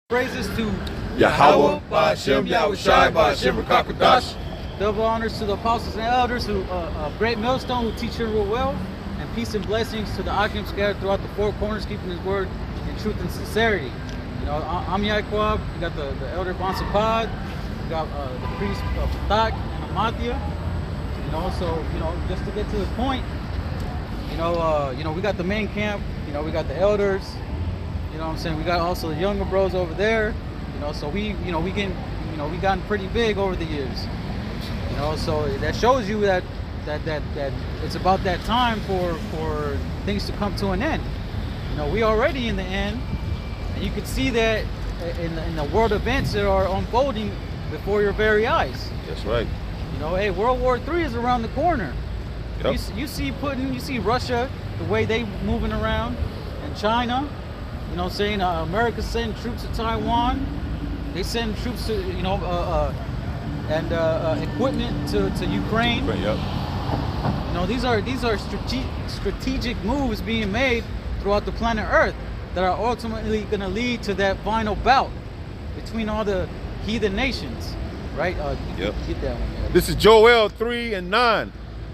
Praises to Yahweh, Ba'ashem, Yahushai, Ba'ashem, Rakakwadash. Double honors to the apostles and elders who great millstone who teach Israel well, and peace and blessings to the Akim scattered throughout the four corners, keeping His word in truth and sincerity. You know, I'm Yaquab. You got the elder Bonsapad. You got the priest Patak and Amatia. You know, so just to get to the point, we got the main camp. You know, we got the elders. You know what I'm saying? We got also the younger bros over there. You know, so we gotten pretty big over the years. You know, so that shows you that it's about that time for things to come to an end. You know, we already in the end, and you can see that in the world events that are unfolding before your very eyes. That's right. You know, hey, World War III is around the corner. Yep. You see Russia, the way they moving around, and China. You know what I'm saying? America sending troops to Taiwan. They send troops to, and equipment to Ukraine. Yep. You know, these are strategic moves being made throughout the planet Earth that are ultimately going to lead to that final bout between all the heathen nations, right? Yep. Get that one. Yeah. This is Joel 3:9.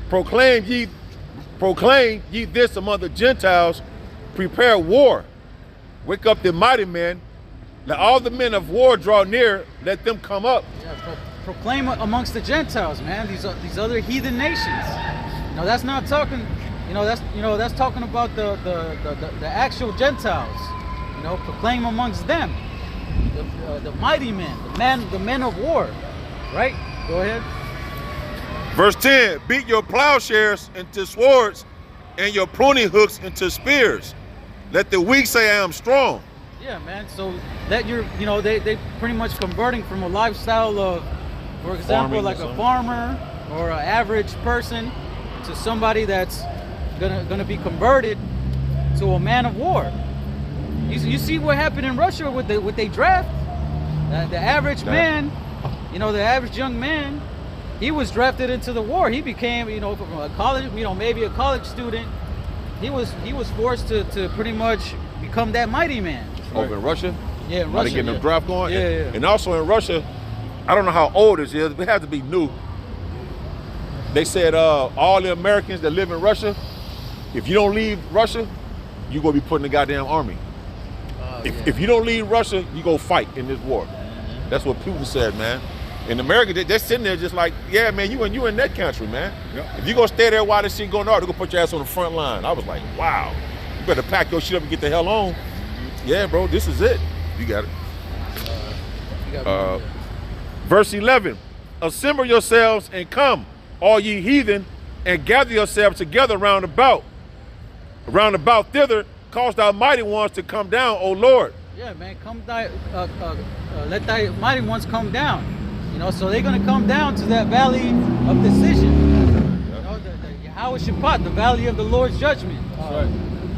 Proclaim ye this among the Gentiles. Prepare war. Wake up the mighty men. Let all the men of war draw near. Let them come up. Yeah, proclaim amongst the Gentiles, man. These other heathen nations. You know, that's not talking. That's talking about the actual Gentiles. You know, proclaim amongst them, the mighty men, the men of war. Right? Go ahead. Verse 10. Beat your plowshares into swords, and your pruning hooks into spears. Let the weak say I am strong. Yeah, man. So that they pretty much converting from a lifestyle of, for example, like a farmer or an average person to somebody that's gonna be converted to a man of war. You see what happened in Russia with they draft. The average man, the average young man, he was drafted into the war. He became, from a college, maybe a college student. He was forced to pretty much become that mighty man. Over in Russia? Yeah, in Are Russia. they getting the draft going? Yeah. And also in Russia, I don't know how old this is, but it has to be new. They said all the Americans that live in Russia, if you don't leave Russia, you're going to be put in the goddamn army. If you don't leave Russia, you go fight in this war. That's what Putin said, man. In America, they're sitting there just like, yeah, man, you in that country, man. Yep. If you gonna stay there while this shit going on, they're gonna put your ass on the front line. I was like, wow, you better pack your shit up and get the hell on. Yeah, bro, this is it. You got it. Verse 11, assemble yourselves and come, all ye heathen, and gather yourselves together round about. Round about thither, cause thy mighty ones to come down, O Lord. Yeah, man, let thy mighty ones come down. So they're going to come down to that valley of decision. The Yahweh Shabbat, the valley of the Lord's judgment. Right.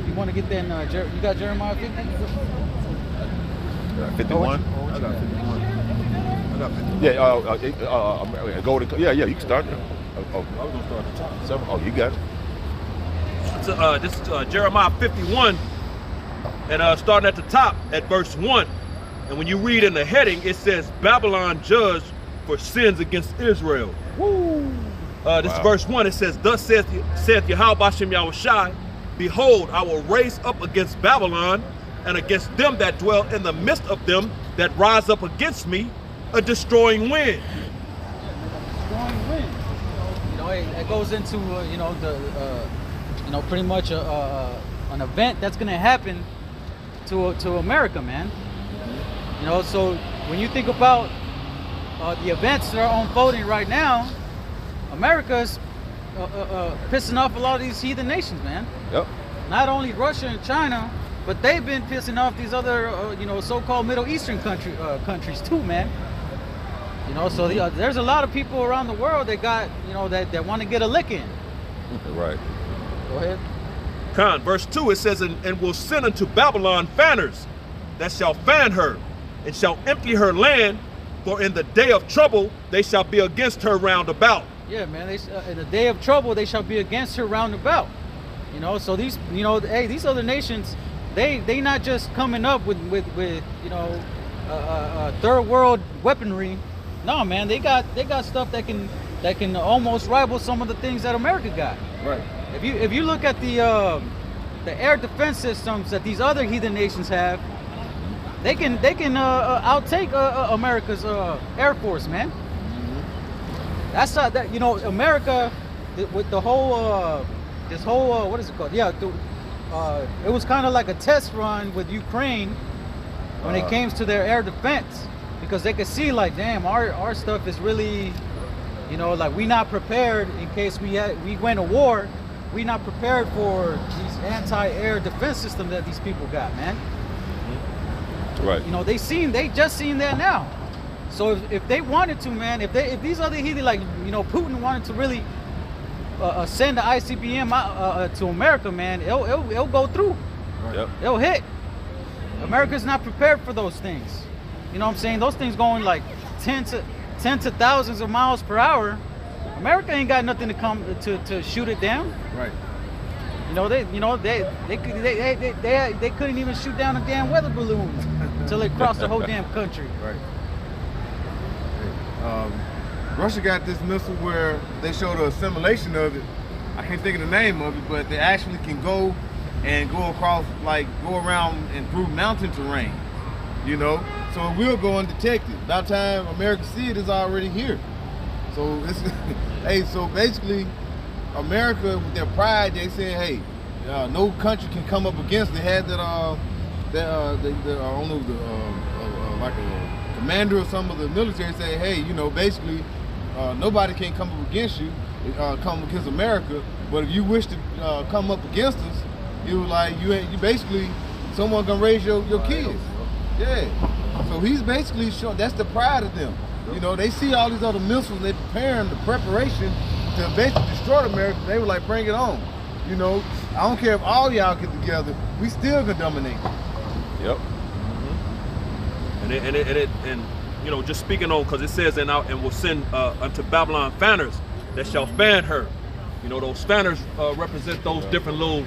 You want to get that you got Jeremiah 50? 51? I got 51. I got 51. Yeah, go to, you can start. I was going to start at the top. 7. Oh, you got it. This is Jeremiah 51, and starting at the top at verse 1. And when you read in the heading, it says, Babylon judged for sins against Israel. Woo! This is verse 1. It says, Thus saith Yahweh Ba'ashem Yahushai, Behold, I will raise up against Babylon and against them that dwell in the midst of them that rise up against me, a destroying wind. Destroying wind. It goes into pretty much an event that's going to happen to America, man. So when you think about the events that are unfolding right now, America's pissing off a lot of these heathen nations, man. Yep. Not only Russia and China, but they've been pissing off these other, so-called Middle Eastern countries too, man. So there's a lot of people around the world that got, that want to get a lick in. Right. Go ahead. Verse 2, it says, and will send unto Babylon fanners that shall fan her, and shall empty her land, for in the day of trouble they shall be against her round about. Yeah, man. In the day of trouble they shall be against her round about. So these, these other nations, they not just coming up with third world weaponry. No, man, they got stuff that can almost rival some of the things that America got. Right. If you look at the air defense systems that these other heathen nations have, they can outtake America's Air Force, man. That's that America with the whole this whole what is it called? Yeah, it was kind of like a test run with Ukraine when it came to their air defense, because they could see like, damn, our stuff is really, like we not prepared in case we went to war. We not prepared for these anti-air defense systems that these people got, man. Right. They just seen that now. So if they wanted to, man, if these other heathen, like Putin wanted to really send the ICBM to America, man, it'll go through. Right. Yep. It'll hit. America's not prepared for those things. You know what I'm saying? Those things going like 10 to thousands of miles per hour. America ain't got nothing to come to shoot it down. Right. They couldn't even shoot down a damn weather balloon until they crossed the whole damn country. Right. Russia got this missile where they showed a simulation of it. I can't think of the name of it, but they actually can go across, like go around and through mountain terrain. So it will go undetected. By the time America see it, it's already here. So it's so basically, America with their pride, they say, hey, no country can come up against. They had that I don't know, like a commander of some of the military say, hey, basically, nobody can come up against you, come against America. But if you wish to come up against us, you basically someone gonna raise your kids. Yeah. So he's basically showing that's the pride of them. They see all these other missiles, they preparing the preparation to basically destroy America. They were like, bring it on. I don't care if all y'all get together, we still gonna dominate. Yep. And just speaking on, because it says, and will send unto Babylon fanners that shall fan her. Those fanners represent those different little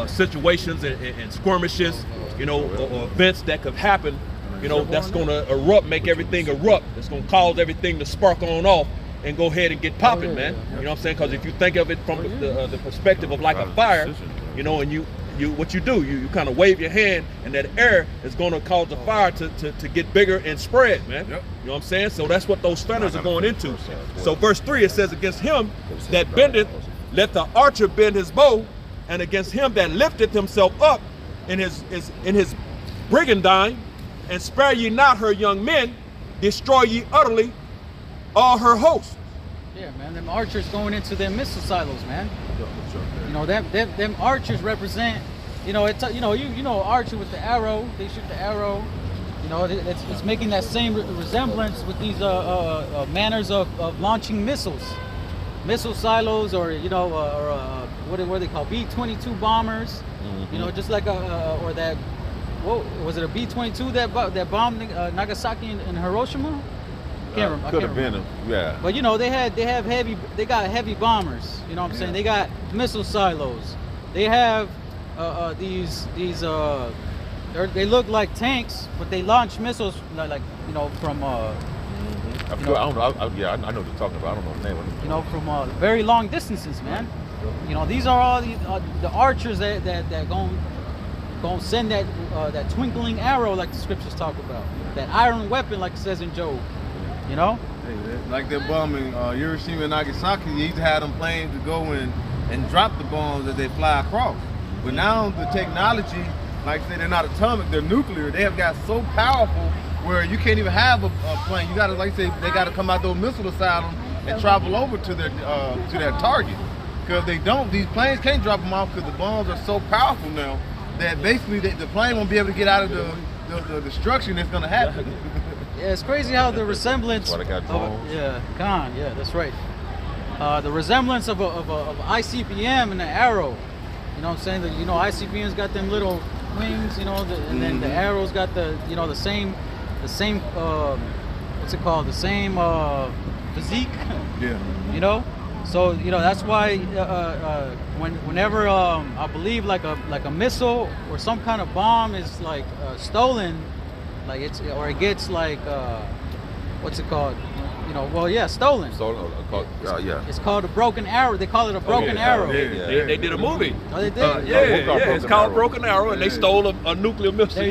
situations and skirmishes, or events that could happen, that's going to erupt, make everything erupt. That's going to cause everything to spark on off and go ahead and get popping, man. You know what I'm saying? Because if you think of it from the perspective of like a fire, and you what you do, you kind of wave your hand, and that air is going to cause the fire to get bigger and spread, man. Yep. You know what I'm saying? So that's what those fanners are going into. So verse 3, it says, against him that bendeth, let the archer bend his bow, and against him that lifteth himself up in his brigandine, and spare ye not her young men, destroy ye utterly all her hosts. Yeah, man, them archers going into them missile silos, man. Them archers represent, archer with the arrow. They shoot the arrow. It's making that same resemblance with these manners of launching missiles, missile silos, or what are they called? B-22 bombers. Mm-hmm. Just like or that. What was it? A B-22 that bombed Nagasaki and Hiroshima? Can't remember. Could have been them, yeah. But they got heavy bombers. You know what I'm saying? They got missile silos. They have they look like tanks, but they launch missiles from. I know what you're talking about. I don't know the name of it. From very long distances, man. These are all the archers that gonna send that twinkling arrow, like the scriptures talk about. That iron weapon, like it says in Job. Hey, like they're bombing Hiroshima and Nagasaki. They used to have them planes to go and drop the bombs as they fly across. But now the technology, like I said, they're not atomic, they're nuclear. They have got so powerful where you can't even have a plane. You gotta, like I say, they gotta come out those missile asylum and travel over to their target. Because if they don't, these planes can't drop them off because the bombs are so powerful now that basically the plane won't be able to get out of the destruction that's gonna happen. Yeah, it's crazy how the resemblance. That's why they got drones. Yeah, that's right. The resemblance of a ICBM and an arrow. You know what I'm saying? ICBM's got them little wings, and then the arrow's got the same what's it called? The same physique. Yeah. So that's why whenever I believe like a missile or some kind of bomb is stolen, Like it gets like what's it called? You know, well, yeah, stolen. So, yeah. It's called a broken arrow. They call it a broken arrow. They did a movie. Oh, they did. It's called Broken Arrow, and they stole a nuclear missile.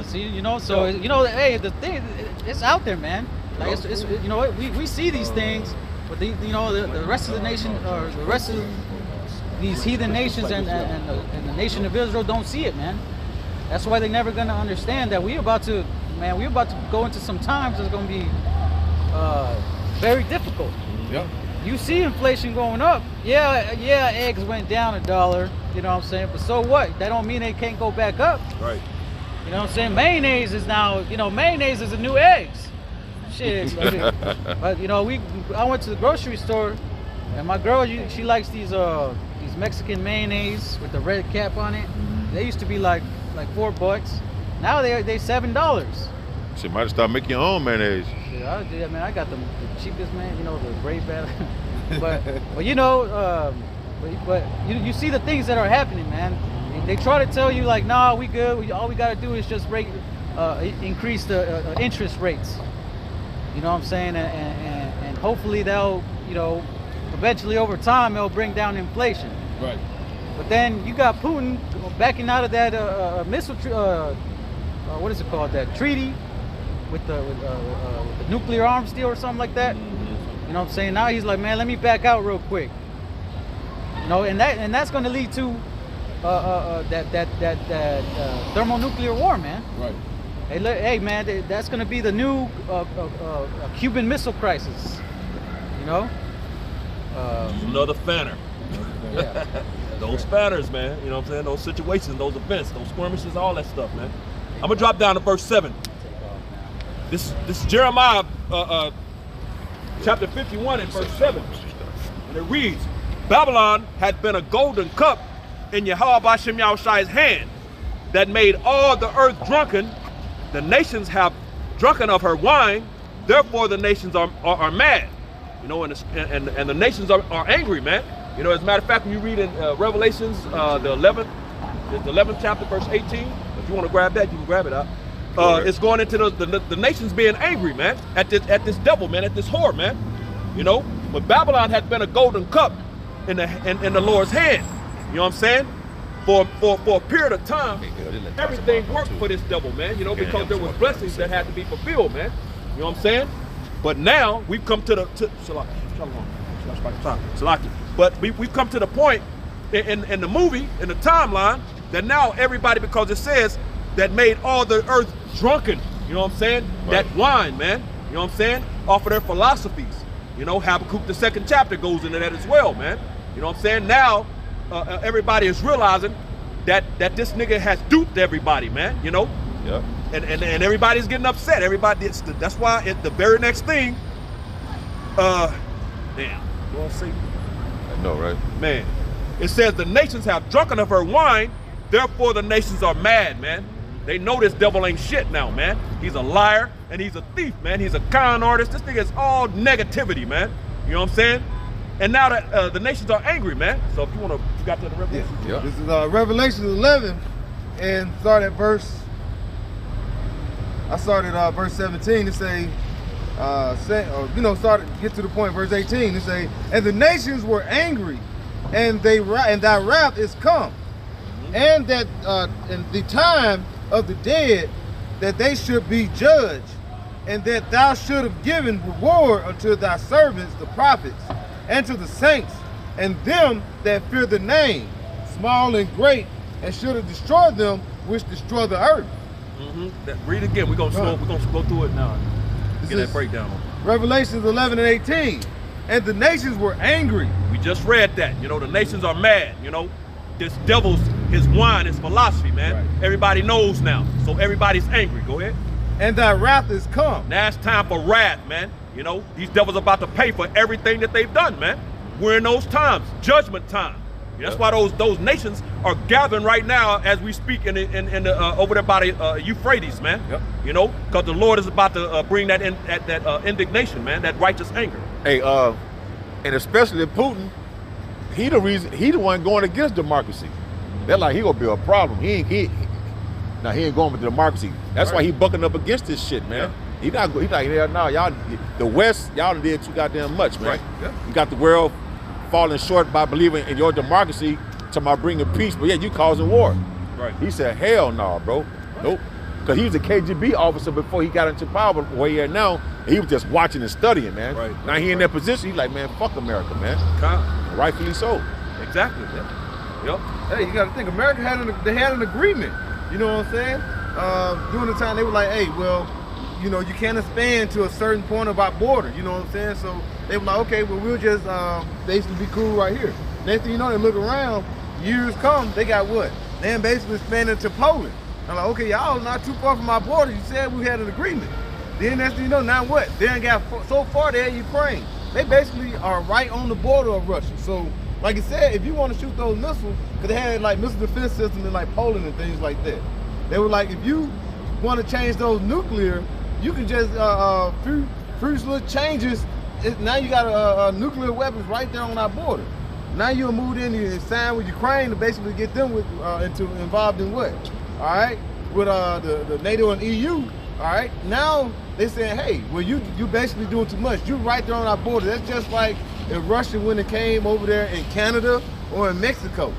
See, you know, so you know, hey, the thing, it's out there, man. Like it's you know, we see these things, but you know, the rest of the nation, or the rest of these heathen nations and the nation of Israel don't see it, man. That's why they're never gonna understand that we about to go into some times that's gonna be very difficult. Yeah. You see inflation going up. Yeah, eggs went down $1, you know what I'm saying? But so what? That don't mean they can't go back up. Right. You know what I'm saying? Mayonnaise is now, you know, mayonnaise is the new eggs. Shit. I mean, but you know, I went to the grocery store and my girl, she likes these Mexican mayonnaise with the red cap on it. They used to be like $4. Now they $7. Shit, might start making your own mayonnaise. Yeah, man, I got the cheapest, man. You know, the great bad. but you know, but you see the things that are happening, man. They try to tell you like, nah, we good. All we gotta do is just increase the interest rates. You know what I'm saying? And hopefully they'll, you know, eventually over time they'll bring down inflation. Right. But then you got Putin backing out of that missile. What is it called? That treaty with the nuclear arms deal or something like that. You know what I'm saying? Now he's like, man, let me back out real quick. You know, and that's going to lead to that thermonuclear war, man. Right. Hey, man, that's going to be the new Cuban Missile Crisis. You know. Another fanner. Yeah. Those spanners, man. You know what I'm saying? Those situations, those events, those skirmishes, all that stuff, man. I'm gonna drop down to verse 7. This is Jeremiah chapter 51 and verse 7. And it reads, Babylon had been a golden cup in Yahweh Bashem Yahushai's hand that made all the earth drunken. The nations have drunken of her wine, therefore the nations are mad. You know, and the nations are angry, man. You know, as a matter of fact, when you read in Revelations, the 11th chapter, verse 18, if you want to grab that, you can grab it out. It's going into the nations being angry, man, at this devil, man, at this whore, man. You know, but Babylon had been a golden cup in the Lord's hand. You know what I'm saying? For a period of time, everything worked for this devil, man. You know, because there was blessings that had to be fulfilled, man. You know what I'm saying? But now we've come to But we've come to the point in the movie, in the timeline, that now everybody, because it says that made all the earth drunken, you know what I'm saying? Right. That wine, man, you know what I'm saying? Off of their philosophies. You know, Habakkuk, the 2nd chapter goes into that as well, man. You know what I'm saying? Now, everybody is realizing that this nigga has duped everybody, man, you know? Yeah. And everybody's getting upset. That's why the very next thing, damn, you want to see? I know, right? Man, it says the nations have drunken of her wine, therefore the nations are mad, man. They know this devil ain't shit now, man. He's a liar and he's a thief, man. He's a con artist. This nigga is all negativity, man. You know what I'm saying? And now that the nations are angry, man. So if you want to, you got to the Revelation. Yeah. This is Revelation 11, and start at verse. I started verse 17 to say, get to the point, verse 18 to say, and the nations were angry, and thy wrath is come, and that in the time of the dead that they should be judged, and that thou should have given reward unto thy servants the prophets, and to the saints, and them that fear the name, small and great, and should have destroyed them which destroy the earth. Read it again. We're gonna go through it now. Get that breakdown. Revelations 11 and 18. And the nations were angry. We just read that. You know, the nations are mad. You know, this devil's, his wine, his philosophy, man. Right. Everybody knows now. So everybody's angry. Go ahead. And thy wrath is come. Now it's time for wrath, man. You know, these devils are about to pay for everything that they've done, man. We're in those times, judgment time. That's why those nations are gathering right now as we speak in the over there by the Euphrates, man. Yep. You know, because the Lord is about to bring that indignation, man, that righteous anger. Hey, and especially Putin, he the one going against democracy. They're like, he gonna be a problem. Now he ain't going with the democracy. That's why he bucking up against this shit, man. He like, yeah, no, y'all, the West, y'all did too goddamn much, man. Right. Yeah. You got the world falling short by believing in your democracy, talking about bringing peace, but yeah, you causing war. Right. He said, hell no, bro. Nope. Because he was a KGB officer before he got into power, where he at now, and he was just watching and studying, man. Right. Now he in that position, he's like, man, fuck America, man. Rightfully so. Exactly. Yeah. Yep. Hey, you got to think, America had an agreement. You know what I'm saying? During the time they were like, hey, well, you know, you can't expand to a certain point of our border. You know what I'm saying? So they were like, okay, well, we'll just basically be cool right here. Next thing you know, they look around, years come, they got what? They basically expanded to Poland. I'm like, okay, y'all not too far from our border. You said we had an agreement. Then next thing you know, now what? They done got so far they're in Ukraine. They basically are right on the border of Russia. So, like I said, if you want to shoot those missiles, because they had like missile defense systems in like Poland and things like that. They were like, if you want to change those nuclear, you can just few little changes. Now you got nuclear weapons right there on our border. Now you'll move in and sign with Ukraine to basically get them involved in what? All right, with the NATO and EU. All right, now they saying, hey, well you basically doing too much. You right there on our border. That's just like if Russia when it came over there in Canada or in Mexico.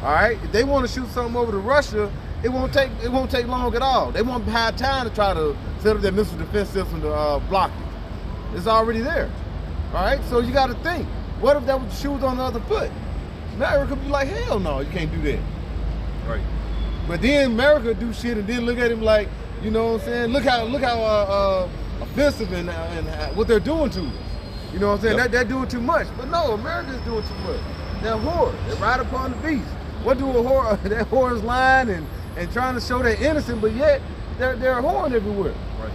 All right, if they want to shoot something over to Russia, it won't take long at all. They won't have time to try to set up their missile defense system to block it. It's already there. All right, so you got to think. What if that was the shoes on the other foot? America be like, hell no, you can't do that. Right. But then America do shit and then look at him like, you know what I'm saying? Look how offensive and what they're doing to us. You know what I'm saying? Yep. They're doing too much. But no, America's doing too much. They're whores. They ride upon the beast. What do a whore? That whore's lying and trying to show they're innocent, but yet they're whoring everywhere. Right.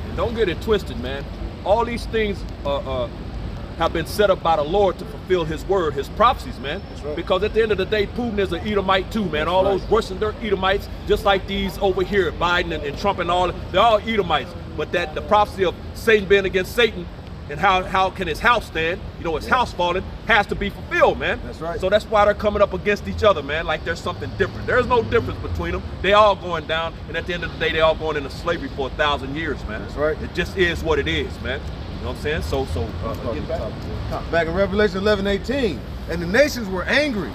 And don't get it twisted, man. All these things have been set up by the Lord to fulfill his word, his prophecies, man. That's right. Because at the end of the day, Putin is an Edomite too, man. That's all right. those Russian, they're Edomites, just like these over here, Biden and Trump and all, they're all Edomites. But that the prophecy of Satan being against Satan and how can his house stand, you know, his house falling, has to be fulfilled, man. That's right. So that's why they're coming up against each other, man, like there's something different. There's no difference between them. They all going down, and at the end of the day, they all going into slavery for 1,000 years, man. That's right. It just is what it is, man. You know what I'm saying? So get back. Back in Revelation 11:18, and the nations were angry,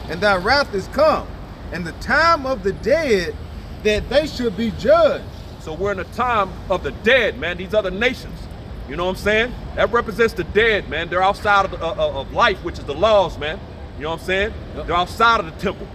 and thy wrath is come, and the time of the dead that they should be judged. So we're in a time of the dead, man. These other nations, you know what I'm saying? That represents the dead, man. They're outside of life, which is the laws, man. You know what I'm saying? Yep. They're outside of the temple.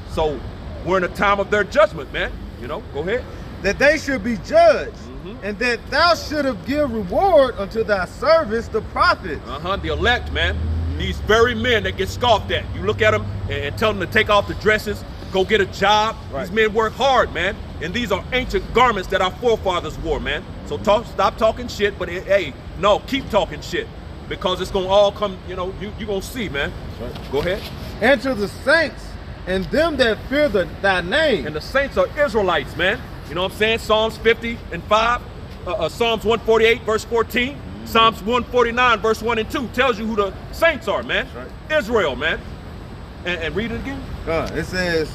So we're in a time of their judgment, man. You know, go ahead. That they should be judged, and that thou shouldst give reward unto thy servants, the prophets. The elect, man. These very men that get scoffed at. You look at them and tell them to take off the dresses, go get a job. Right. These men work hard, man. And these are ancient garments that our forefathers wore, man. So stop talking shit, but hey, no, keep talking shit. Because it's gonna all come, you know, you're gonna see, man. Right. Go ahead. And to the saints, and them that fear thy name. And the saints are Israelites, man. You know what I'm saying? Psalms 50:5, Psalms 148, verse 14, Psalms 149, verse 1 and 2 tells you who the saints are, man. That's right. Israel, man. And read it again. It says,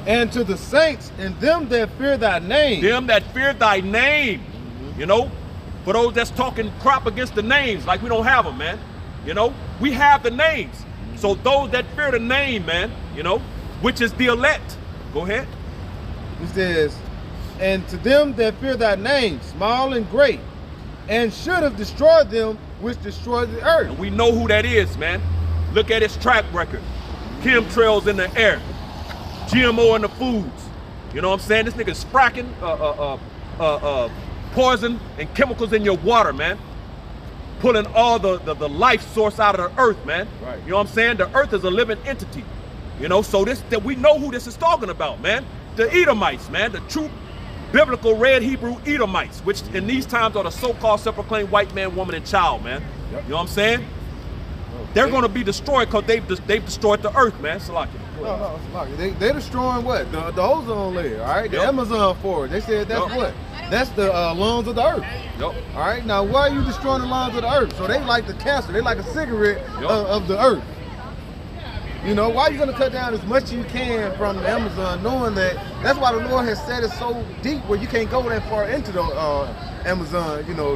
and to the saints and them that fear thy name. Them that fear thy name. You know, for those that's talking crap against the names, like we don't have them, man. You know, we have the names. So those that fear the name, man, you know, which is the elect. Go ahead. It says, and to them that fear thy name, small and great, and should have destroyed them which destroyed the earth. And we know who that is, man. Look at his track record. Chemtrails in the air. GMO in the foods. You know what I'm saying? This nigga's spracking poison and chemicals in your water, man. Pulling all the life source out of the earth, man. Right. You know what I'm saying? The earth is a living entity. You know, so that we know who this is talking about, man. The Edomites, man. The true biblical red Hebrew Edomites, which in these times are the so-called self-proclaimed white man, woman, and child, man. Yep. You know what I'm saying? They're going to be destroyed because they've destroyed the earth, man. Salaki. No, it's not. They're destroying what? The ozone layer, all right? The Yep. Amazon forest. They said that's Yep. what? That's the lungs of the earth. Yep. All right, now why are you destroying the lungs of the earth? So they like the cancer, they like a cigarette Yep. of the earth. You know, why are you going to cut down as much as you can from the Amazon, knowing that that's why the Lord has set it so deep where you can't go that far into the Amazon, you know,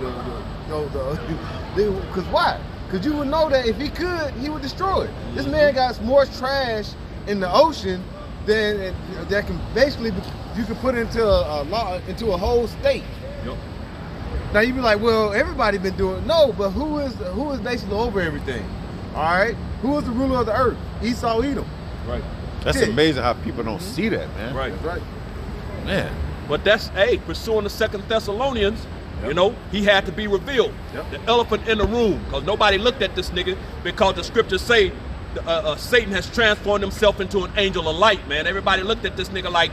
because why? Because you would know that if he could, he would destroy it. This man got more trash in the ocean than that can basically, you can put into a whole state. Yep. Now you be like, well, everybody been doing it. No, but who is basically over everything? All right, who is the ruler of the earth? Esau, Edom. Right. That's Yeah. amazing how people don't see that, man. Right. That's right. Man. But that's, hey, pursuing the 2 Thessalonians, you know, he had to be revealed. Yep. The elephant in the room, because nobody looked at this nigga, because the scriptures say Satan has transformed himself into an angel of light, man. Everybody looked at this nigga like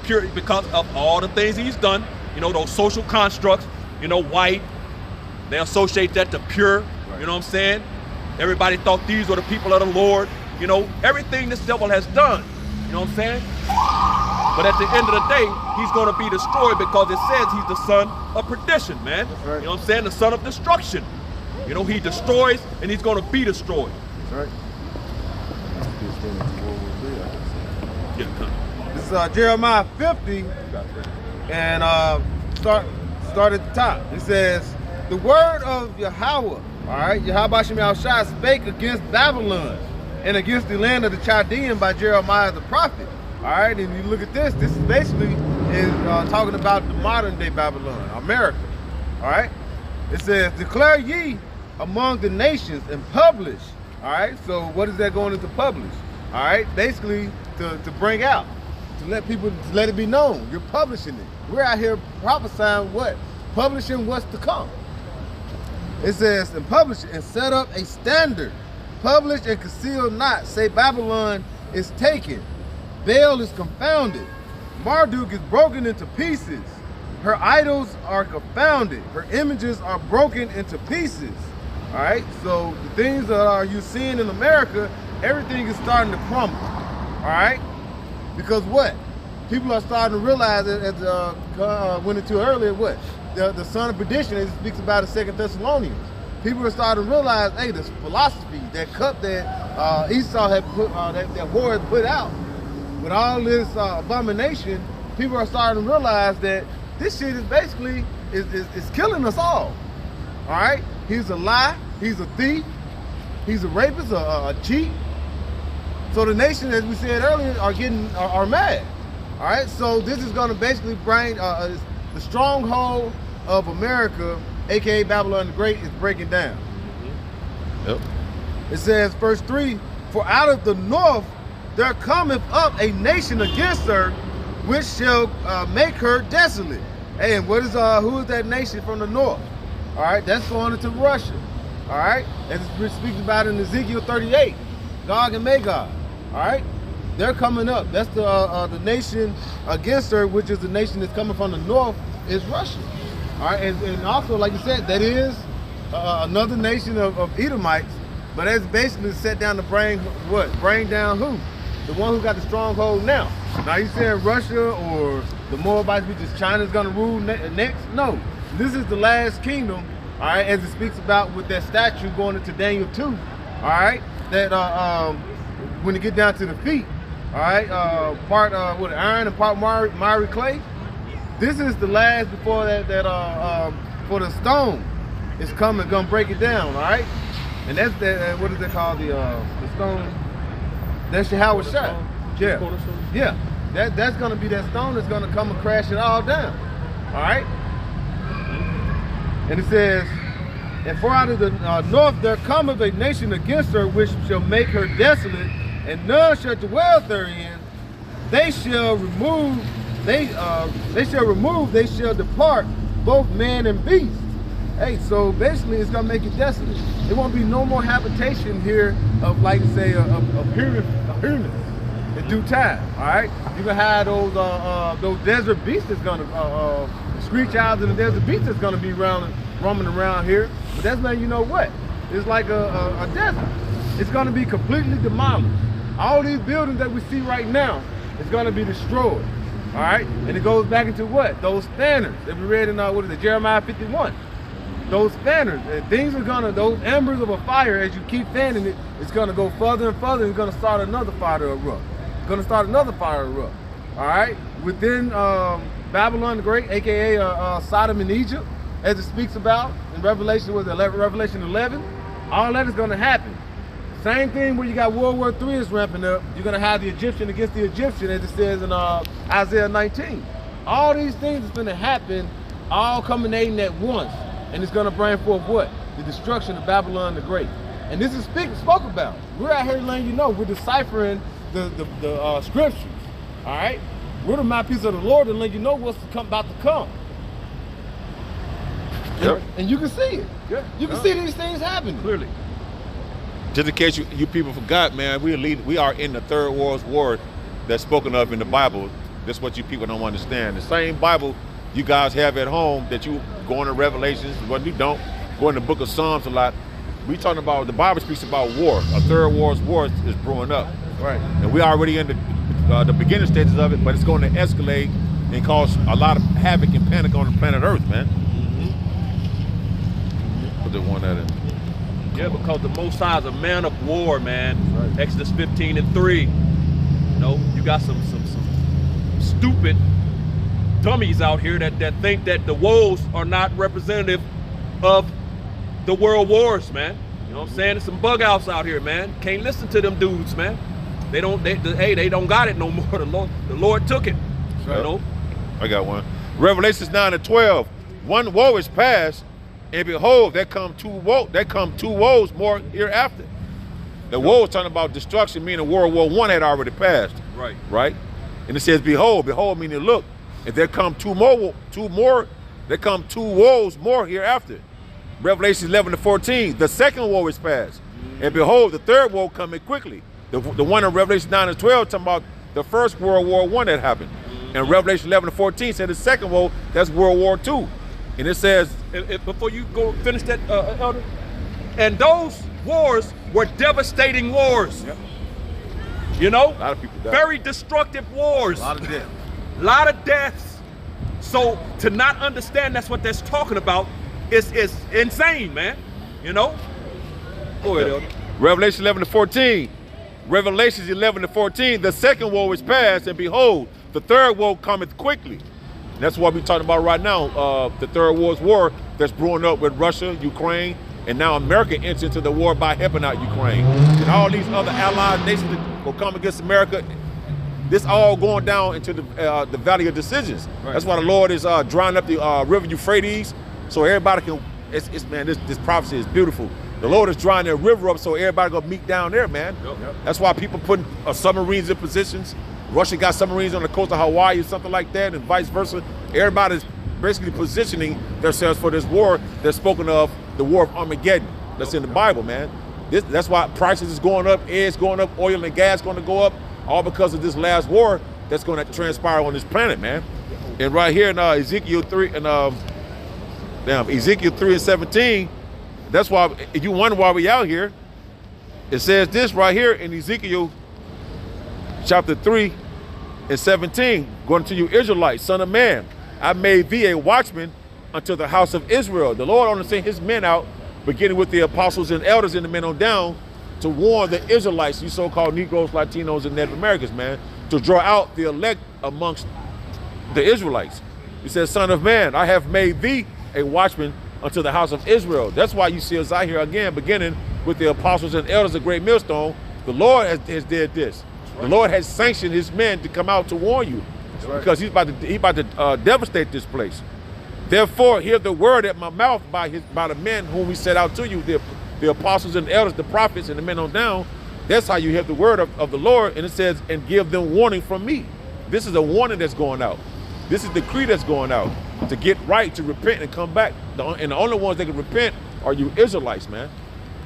pure because of all the things he's done, you know, those social constructs, you know, white, they associate that to pure, you know what I'm saying? Everybody thought these were the people of the Lord, you know, everything this devil has done, you know what I'm saying? But at the end of the day, he's going to be destroyed because it says he's the son of perdition, man. That's right. You know what I'm saying? The son of destruction. You know, he destroys and he's going to be destroyed. That's right. Yeah. This is Jeremiah 50, and start at the top. It says, the word of Yahweh, all right, Yahweh Shem Yahushua spake against Babylon and against the land of the Chaldean by Jeremiah the prophet. All right, and you look at this is basically talking about the modern day Babylon, America. All right, it says, declare ye among the nations and publish. All right, so what is that going into publish? All right, basically to bring out, to let people, to let it be known. You're publishing it. We're out here prophesying what? Publishing what's to come. It says, and publish it and set up a standard. Publish and conceal not. Say Babylon is taken. Baal is confounded. Marduk is broken into pieces. Her idols are confounded. Her images are broken into pieces. All right, so the things that you're seeing in America, everything is starting to crumble. All right, because what? People are starting to realize, as went into earlier, what? The son of perdition, as it speaks about in 2 Thessalonians. People are starting to realize, hey, this philosophy, that cup that Esau had put, that whore had put out, with all this abomination, people are starting to realize that this shit is basically is killing us all. All right, he's a lie, he's a thief, he's a rapist, a cheat. So the nation, as we said earlier, are mad. All right, so this is going to basically bring the stronghold of America, aka Babylon the Great, is breaking down. Yep. It says, verse 3, for out of the north there cometh up a nation against her, which shall make her desolate. Hey, and what is who is that nation from the north? All right, that's going into Russia. All right, as it speaks about in Ezekiel 38, Gog and Magog. All right, they're coming up. That's the nation against her, which is the nation that's coming from the north, is Russia. All right, and also, like you said, that is another nation of Edomites, but that's basically set down to bring what? Bring down who? The one who got the stronghold now. Now you saying Russia or the Moabites, which is China's gonna rule next? No, this is the last kingdom. All right, as it speaks about with that statue going into Daniel 2. All right, that when you get down to the feet, all right, part with iron and part miry clay. This is the last before that for the stone is coming, gonna break it down. All right, and that's that. What is it called? The stone. That's Yahweh shot. Yeah, yeah. That's gonna be that stone that's gonna come and crash it all down. All right. And it says, and for out of the north there cometh a nation against her, which shall make her desolate, and none shall dwell therein. They shall remove. They shall depart, both man and beast. Hey, so basically it's gonna make it desolate. There won't be no more habitation here of, like say, a pyramid in due time. All right, you can have those desert beasts that's gonna screech owls in the desert beasts that's gonna be roaming around here. But that's letting you know what? It's like a desert. It's gonna be completely demolished. All these buildings that we see right now is gonna be destroyed. All right, and it goes back into what? Those standards that we read in Jeremiah 51. those fanners. And things are gonna, those embers of a fire, as you keep fanning it, it's gonna go further and further. And it's gonna start another fire to erupt. It's gonna start another fire to erupt. All right. Within Babylon the Great, aka Sodom and Egypt, as it speaks about in Revelation, Revelation 11, all that is gonna happen. Same thing where you got World War III is ramping up. You're gonna have the Egyptian against the Egyptian, as it says in Isaiah 19. All these things is gonna happen, all culminating at once, and it's gonna bring forth what? The destruction of Babylon the Great. And this is spoke about. We're out here letting you know we're deciphering the scriptures. All right, we're the mouthpiece of the Lord and letting you know what's about to come. Yep. And you can see it. Yeah. You can see these things happening. Clearly. Just in case you people forgot, man, we are in the third world war that's spoken of in the Bible. That's what you people don't understand. The same Bible you guys have at home that you go into Revelations, but you don't go in the book of Psalms a lot. We talking about, the Bible speaks about war. A third world war is brewing up. Right. And we already in the beginning stages of it, but it's going to escalate and cause a lot of havoc and panic on the planet Earth, man. Put the one at it. Yeah, because the Most High is a man of war, man. Right. Exodus 15:3. You know, you got some stupid dummies out here that think that the woes are not representative of the world wars, man. You know what I'm saying? There's some bug outs out here, man. Can't listen to them dudes, man. They don't got it no more. The Lord took it. Right. You know? I got one. Revelations 9:12. One woe is past, and behold, there come two woes more hereafter. The woe is talking about destruction, meaning World War I had already passed. Right. Right? And it says, behold meaning look, and there come two woes more hereafter. Revelation 11:14. The second woe is past, and behold, the third woe coming quickly. The one in Revelation 9:12 talking about the first World War I that happened. And Revelation 11:14 said the second woe, that's World War II. And it says, before you go finish that, Elder, and those wars were devastating wars. Yep. You know, a lot of people died. Very destructive wars. A lot of death. Lot of deaths. So to not understand that's what that's talking about is insane, man. You know. Go ahead, Elder. Revelation 11:14. Revelations 11:14. The second woe is past, and behold, the third woe cometh quickly. And that's what we're talking about right now. The third world war that's brewing up with Russia, Ukraine, and now America enters into the war by helping out Ukraine. And all these other allied nations that will come against America. This all going down into the valley of decisions. Right. That's why the Lord is drying up the river Euphrates, so everybody can. Man, this prophecy is beautiful. The Lord is drying that river up, so everybody gonna meet down there, man. Yep. That's why people putting submarines in positions. Russia got submarines on the coast of Hawaii or something like that, and vice versa. Everybody's basically positioning themselves for this war that's spoken of, the war of Armageddon. That's in the Bible, man. That's why prices is going up, air's going up, oil and gas going to go up, all because of this last war that's going to transpire on this planet, man. And right here in Ezekiel 3 and Ezekiel 3:17, that's why, if you wonder why we out here, it says this right here in Ezekiel chapter 3:17, going to you Israelites, son of man, I made thee a watchman unto the house of Israel. The Lord only sent his men out, beginning with the apostles and elders and the men on down, to warn the Israelites, you so-called Negroes, Latinos, and Native Americans, man, to draw out the elect amongst the Israelites. He says, son of man, I have made thee a watchman unto the house of Israel. That's why you see us out here again, beginning with the apostles and elders of Great Millstone. The Lord has did this. The Lord has sanctioned his men to come out to warn you, because he's about to devastate this place. Therefore, hear the word at my mouth by the men whom we set out to you, the apostles and elders, the prophets, and the men on down. That's how you hear the word of the Lord. And it says, and give them warning from me. This is a warning that's going out. This is the decree that's going out to get right, to repent and come back. And the only ones that can repent are you Israelites, man.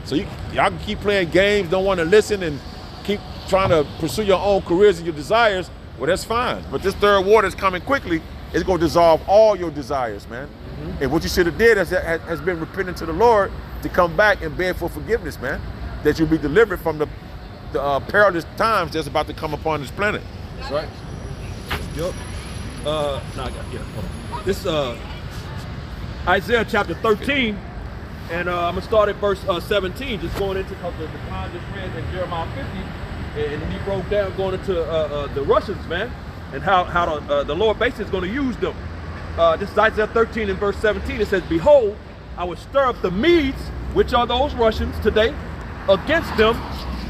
So y'all can keep playing games, don't want to listen, and keep trying to pursue your own careers and your desires. Well, that's fine. But this third war that's coming quickly is going to dissolve all your desires, man. Mm-hmm. And what you should have did has been repenting to the Lord to come back and beg for forgiveness, man. That you'll be delivered from the perilous times that's about to come upon this planet. That's right. Yep. Hold on. This Isaiah chapter 13, And I'm gonna start at verse 17, just going into because the time just ran in Jeremiah 50, and he broke down going into the Russians, man, and how the Lord basically is going to use them. This is Isaiah 13 and verse 17. It says, "Behold, I will stir up the Medes, which are those Russians today, against them,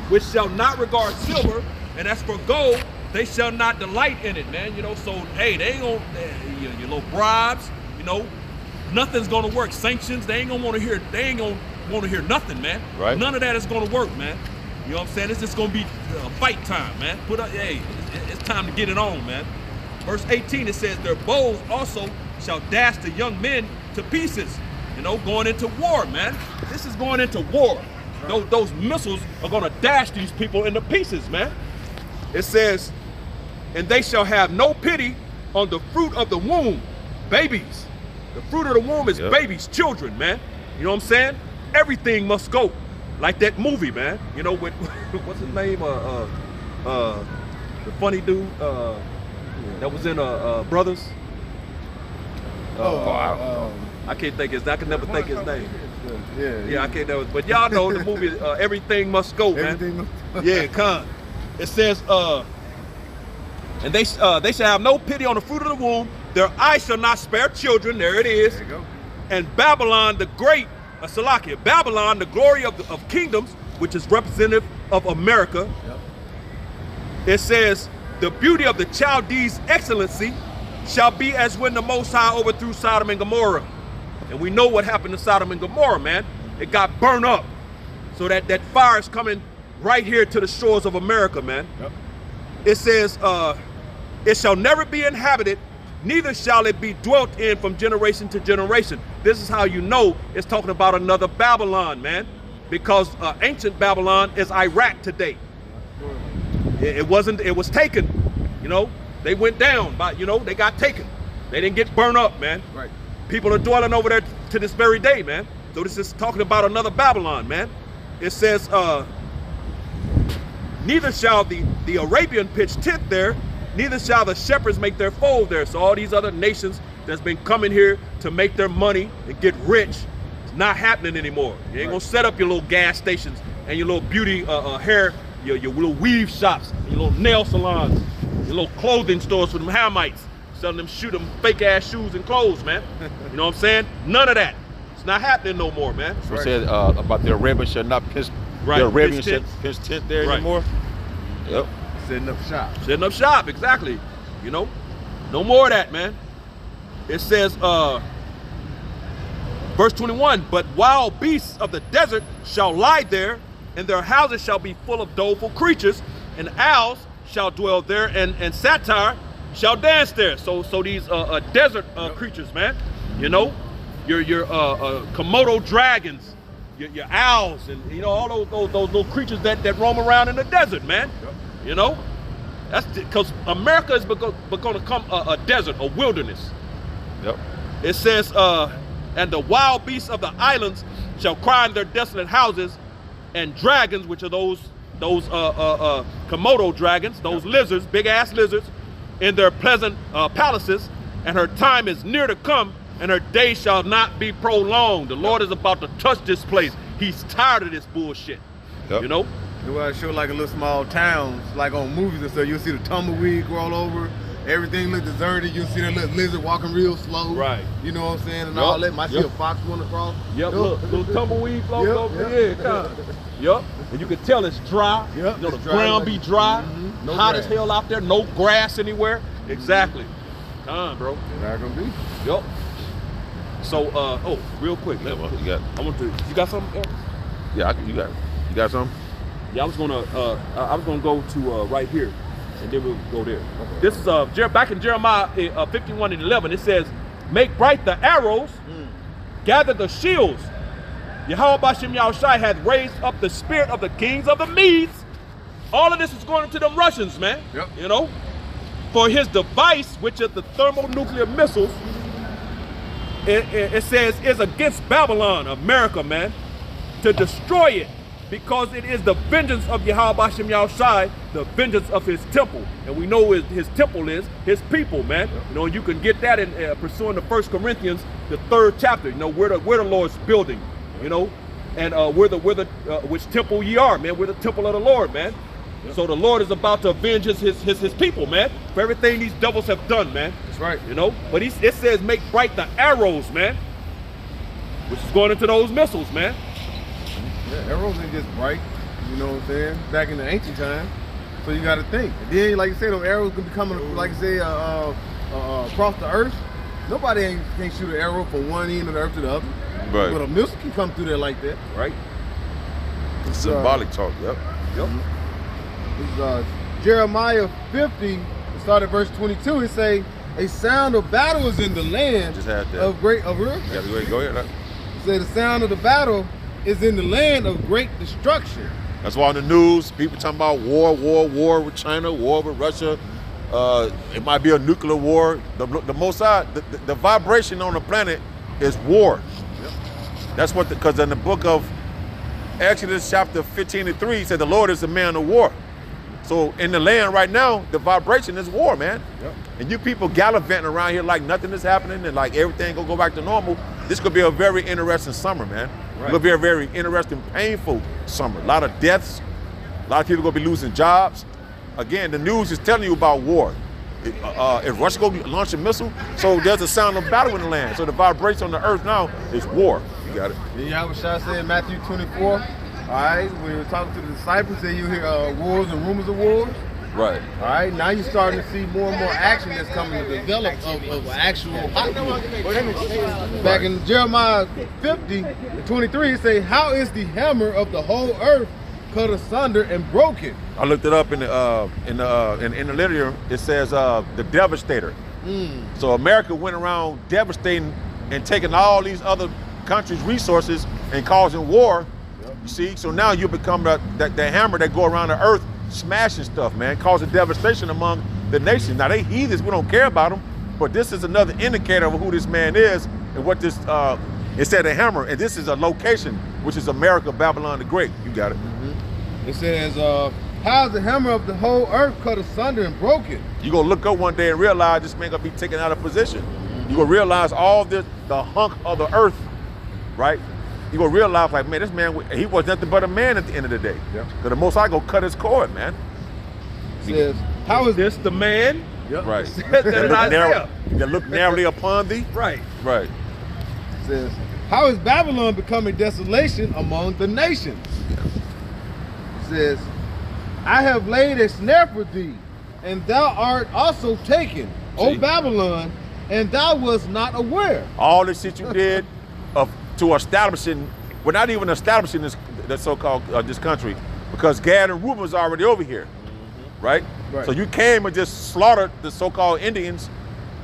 which shall not regard silver, and as for gold, they shall not delight in it," man. You know, so hey, they ain't gonna your little bribes, you know. Nothing's gonna work. Sanctions, they ain't gonna want to hear. They ain't gonna want to hear nothing, man. Right. None of that is gonna work, man. You know what I'm saying? It's just gonna be fight time, man. Hey, it's time to get it on, man. Verse 18 it says, "Their bows also shall dash the young men to pieces." You know, going into war, man. This is going into war. Right. Those missiles are gonna dash these people into pieces, man. It says, "And they shall have no pity on the fruit of the womb," babies. The fruit of the womb is babies, children, man. You know what I'm saying? Everything must go. Like that movie, man. You know, with what's his name? The funny dude that was in Brothers. I can't think his. I can never think his name. Yeah, I can't never. But y'all know the movie. Everything must go, man. Yeah, con. It says, "And they shall have no pity on the fruit of the womb. Their eyes shall not spare children." There it is. There you go. "And Babylon the great," Salakia, "Babylon, the glory of kingdoms," which is representative of America. Yep. It says, "The beauty of the Chaldees' excellency shall be as when the Most High overthrew Sodom and Gomorrah." And we know what happened to Sodom and Gomorrah, man. It got burned up. So that fire is coming right here to the shores of America, man. Yep. It says, "It shall never be inhabited, neither shall it be dwelt in from generation to generation." This is how you know it's talking about another Babylon, man. Because ancient Babylon is Iraq today. It was taken, you know. They went down, but you know, they got taken. They didn't get burned up, man. Right. People are dwelling over there to this very day, man. So this is talking about another Babylon, man. It says, "Neither shall the Arabian pitch tent there, neither shall the shepherds make their fold there." So all these other nations that's been coming here to make their money and get rich, it's not happening anymore. You ain't gonna set up your little gas stations and your little beauty hair, your little weave shops, and your little nail salons, your little clothing stores for them Hamites, selling them fake ass shoes and clothes, man. You know what I'm saying? None of that. It's not happening no more, man. So it said about the Arabians shall not pitch. Right. The Arabians Pitch shall pitch tent there Right. anymore. Yep. Setting up shop. Setting up shop, exactly. You know, no more of that, man. It says, verse 21, "But wild beasts of the desert shall lie there, and their houses shall be full of doleful creatures, and owls shall dwell there, and satyr shall dance there." So these desert creatures, man. You know, your Komodo dragons, your owls, and you know all those little creatures that roam around in the desert, man. Yep. You know, that's because America is going to become a desert, a wilderness. Yep. It says, "And the wild beasts of the islands shall cry in their desolate houses, and dragons," which are those Komodo dragons, those lizards, big ass lizards, "in their pleasant palaces, and her time is near to come, and her days shall not be prolonged." The Lord is about to touch this place. He's tired of this bullshit. Yep. You know? It was show like a little small towns, like on movies and stuff. You'll see the tumbleweed grow all over. Everything look deserted. You'll see that little lizard walking real slow. Right. You know what I'm saying? And Yup. all that. Might see Yup. a fox going across. Yep, look, little tumbleweed floating Yep, over yep. there. Kind of. Yep. And you can tell it's dry. Yep, You know, the it's dry ground like- be dry. Mhm. No Hot as grass. hell out there. No grass anywhere. Exactly. Come on, bro. Not gonna be. Yup. So, real quick. Yeah, well, you got. You got something, Eric? Yeah, you got something. Yeah, I was gonna go to right here, and then we'll go there. This is back in Jeremiah 51 and 11. It says, "Make bright the arrows, gather the shields. Yahweh Bashem Yahushai hath raised up the spirit of the kings of the Medes." All of this is going to them Russians, man. Yep. You know, for his device, which is the thermonuclear missiles. It says is against Babylon, America, man, to destroy it, because it is the vengeance of Yahweh Bashem Yahushai, the vengeance of his temple. And we know his temple is his people, man. You know, you can get that in pursuing the 1 Corinthians, the 3rd chapter, you know, where the Lord's building. You know, and we're the which temple ye are, man. We're the temple of the Lord, man. So the Lord is about to avenge his people, man, for everything these devils have done, man. That's right. You know, but it says make bright the arrows, man, which is going into those missiles, man. Yeah, arrows ain't just bright. You know what I'm saying? Back in the ancient time. So you got to think. And then, like you say, those arrows can be coming, like you say, across the earth. Nobody can't shoot an arrow from one end of the earth to the other. Right. But a missile can come through there like that. Right. Symbolic talk. Yep. This is Jeremiah 50, it started at verse 22. It say, a sound of battle is in the land Just had that. of great, of real? Yeah, go ahead. It say the sound of the battle is in the land of great destruction. That's why on the news, people talking about war with China, war with Russia. It might be a nuclear war. The Mossad, the vibration on the planet is war. Yep. That's what, because in the book of Exodus chapter 15:3, he said the Lord is a man of war. So in the land right now, the vibration is war, man. Yep. And you people gallivanting around here like nothing is happening and like everything gonna go back to normal. This could be a very interesting summer, man. Right. It'll be a very interesting, painful summer. A lot of deaths. A lot of people gonna be losing jobs. Again, the news is telling you about war. If Russia go launch a missile, so there's a sound of battle in the land. So the vibration on the earth now is war. You got it. Then Yahweh Shah said in Matthew 24, all right, when you were talking to the disciples, then you hear wars and rumors of wars. Right. All right, now you're starting to see more and more action that's coming to develop of actual hot war. Back in Jeremiah 50:23, it say, how is the hammer of the whole earth cut asunder and broken? I looked it up in the literature. It says the devastator. So America went around devastating and taking all these other countries' resources and causing war. You see, so now you become the hammer that go around the earth smashing stuff, man, causing devastation among the nations. Now they heathens, we don't care about them, but this is another indicator of who this man is and what this. It said a hammer, and this is a location, which is America, Babylon the Great. You got it. It says, how is the hammer of the whole earth cut asunder and broken? You gonna look up one day and realize this man gonna be taken out of position. You gonna realize all this, the hunk of the earth, right? You gonna realize, like, man, this man, he was nothing but a man at the end of the day. Yep. Cause the Most High gonna cut his cord, man. It says, how is This the man? Yep. Right. That in That look narrowly upon thee. Right. Right. It says, how is Babylon becoming desolation among the nations? It says, I have laid a snare for thee, and thou art also taken, O See? Babylon, and thou wast not aware. All the shit you did to establishing, we're not even establishing the so-called this country, because Gad and Reuben was already over here, right? Right. So you came and just slaughtered the so-called Indians,